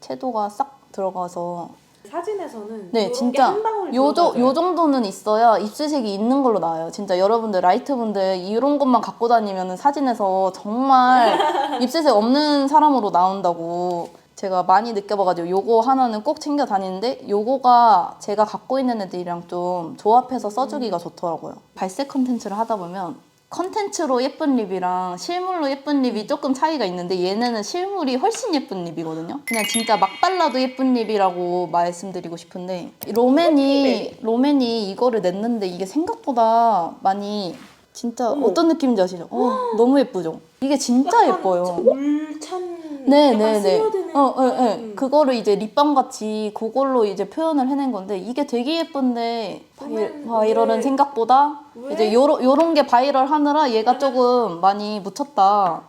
Speaker 1: 채도가 싹 들어가서
Speaker 2: 사진에서는
Speaker 1: 네,
Speaker 2: 이런
Speaker 1: 진짜
Speaker 2: 게 한 방울
Speaker 1: 요
Speaker 2: 들어가져요.
Speaker 1: 정도는 있어야 입술색이 있는 걸로 나와요. 진짜 여러분들 라이트 분들 이런 것만 갖고 다니면 사진에서 정말 입술색 없는 사람으로 나온다고 제가 많이 느껴봐가지고 요거 하나는 꼭 챙겨 다니는데 요거가 제가 갖고 있는 애들이랑 좀 조합해서 써주기가 좋더라고요. 발색 컨텐츠를 하다 보면 컨텐츠로 예쁜 립이랑 실물로 예쁜 립이 조금 차이가 있는데 얘네는 실물이 훨씬 예쁜 립이거든요. 그냥 진짜 막 발라도 예쁜 립이라고 말씀드리고 싶은데 롬앤이 이거를 냈는데 이게 생각보다 많이 진짜
Speaker 2: 어머.
Speaker 1: 어떤 느낌인지 아시죠? 너무 예쁘죠? 이게 진짜 예뻐요.
Speaker 2: 물찬
Speaker 1: 네,
Speaker 2: 약간
Speaker 1: 네, 네.
Speaker 2: 스며드는
Speaker 1: 그거를 이제 립밤 같이 그걸로 이제 표현을 해낸 건데 이게 되게 예쁜데
Speaker 2: 보면
Speaker 1: 바이럴은
Speaker 2: 왜-
Speaker 1: 생각보다
Speaker 2: 왜?
Speaker 1: 이제 요런 게 바이럴 하느라 얘가 조금 많이 묻혔다.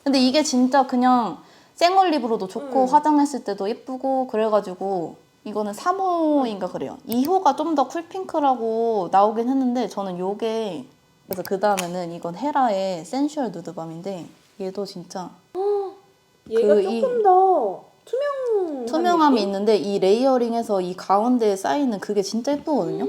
Speaker 1: 근데 이게 진짜 그냥 생얼립으로도 좋고 화장했을 때도 예쁘고 그래가지고 이거는 3호인가 그래요. 2호가 좀 더 쿨핑크라고 나오긴 했는데 저는 요게 그래서 그 다음에는 이건 헤라의 센슈얼 누드밤인데 얘도 진짜
Speaker 2: 얘가
Speaker 1: 그
Speaker 2: 조금 더
Speaker 1: 투명함이 있는데 이 레이어링해서 이 가운데에 쌓이는 그게 진짜 예쁘거든요.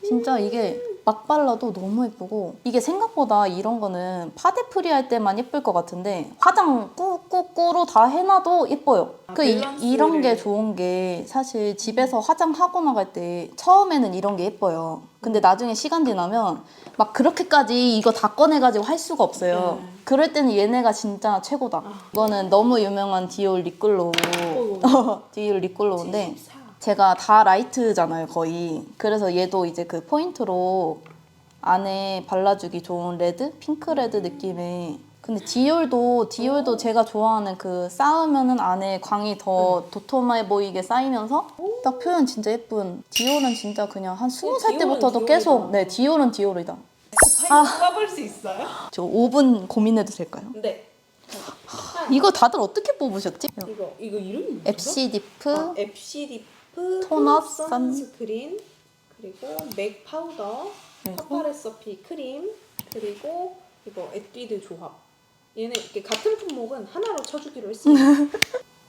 Speaker 1: 진짜 이게 막 발라도 너무 예쁘고 이게 생각보다 이런 거는 파데프리 할 때만 예쁠 것 같은데 화장 꾹꾹꾹로 다 해놔도 예뻐요. 이런 게 좋은 게 사실 집에서 화장하고 나갈 때 처음에는 이런 게 예뻐요. 근데 나중에 시간 지나면 막 그렇게까지 이거 다 꺼내가지고 할 수가 없어요. 그럴 때는 얘네가 진짜 최고다. 이거는 너무 유명한 디올 립글로우. 디올 립글로우인데
Speaker 2: 74.
Speaker 1: 제가 다 라이트잖아요, 거의. 그래서 얘도 이제 그 포인트로 안에 발라주기 좋은 레드? 핑크 레드 느낌의. 근데 디올도 제가 좋아하는 그 쌓으면은 안에 광이 더 도톰해 보이게 쌓이면서 딱 표현 진짜 예쁜. 디올은 진짜 그냥 한 20살 때부터도
Speaker 2: 디올은
Speaker 1: 계속,
Speaker 2: 디올이다.
Speaker 1: 네, 디올은 디올이다.
Speaker 2: 뽑아볼 수 있어요?
Speaker 1: 저 5분 고민해도 될까요?
Speaker 2: 네.
Speaker 1: 이거 다들 어떻게 뽑으셨지?
Speaker 2: 이거 이름이 뭐죠?
Speaker 1: 앱시디프,
Speaker 2: 앱시디프
Speaker 1: 톤업,
Speaker 2: 선스크린 그리고 맥 파우더
Speaker 1: 그리고
Speaker 2: 파파레서피 크림 그리고 이거 에뛰드 조합. 얘는 이렇게 같은 품목은 하나로 쳐주기로 했습니다.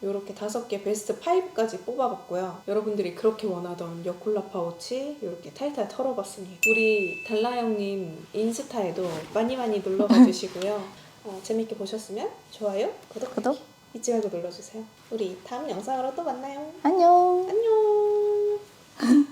Speaker 2: 이렇게 5개 베스트 5까지 뽑아봤고요. 여러분들이 그렇게 원하던 여콜라 파우치 이렇게 탈탈 털어봤습니다. 우리 달라 형님 인스타에도 많이 놀러가 주시고요. 재밌게 보셨으면 좋아요, 구독 잊지 말고 눌러주세요. 우리 다음 영상으로 또 만나요.
Speaker 1: 안녕.
Speaker 2: 안녕.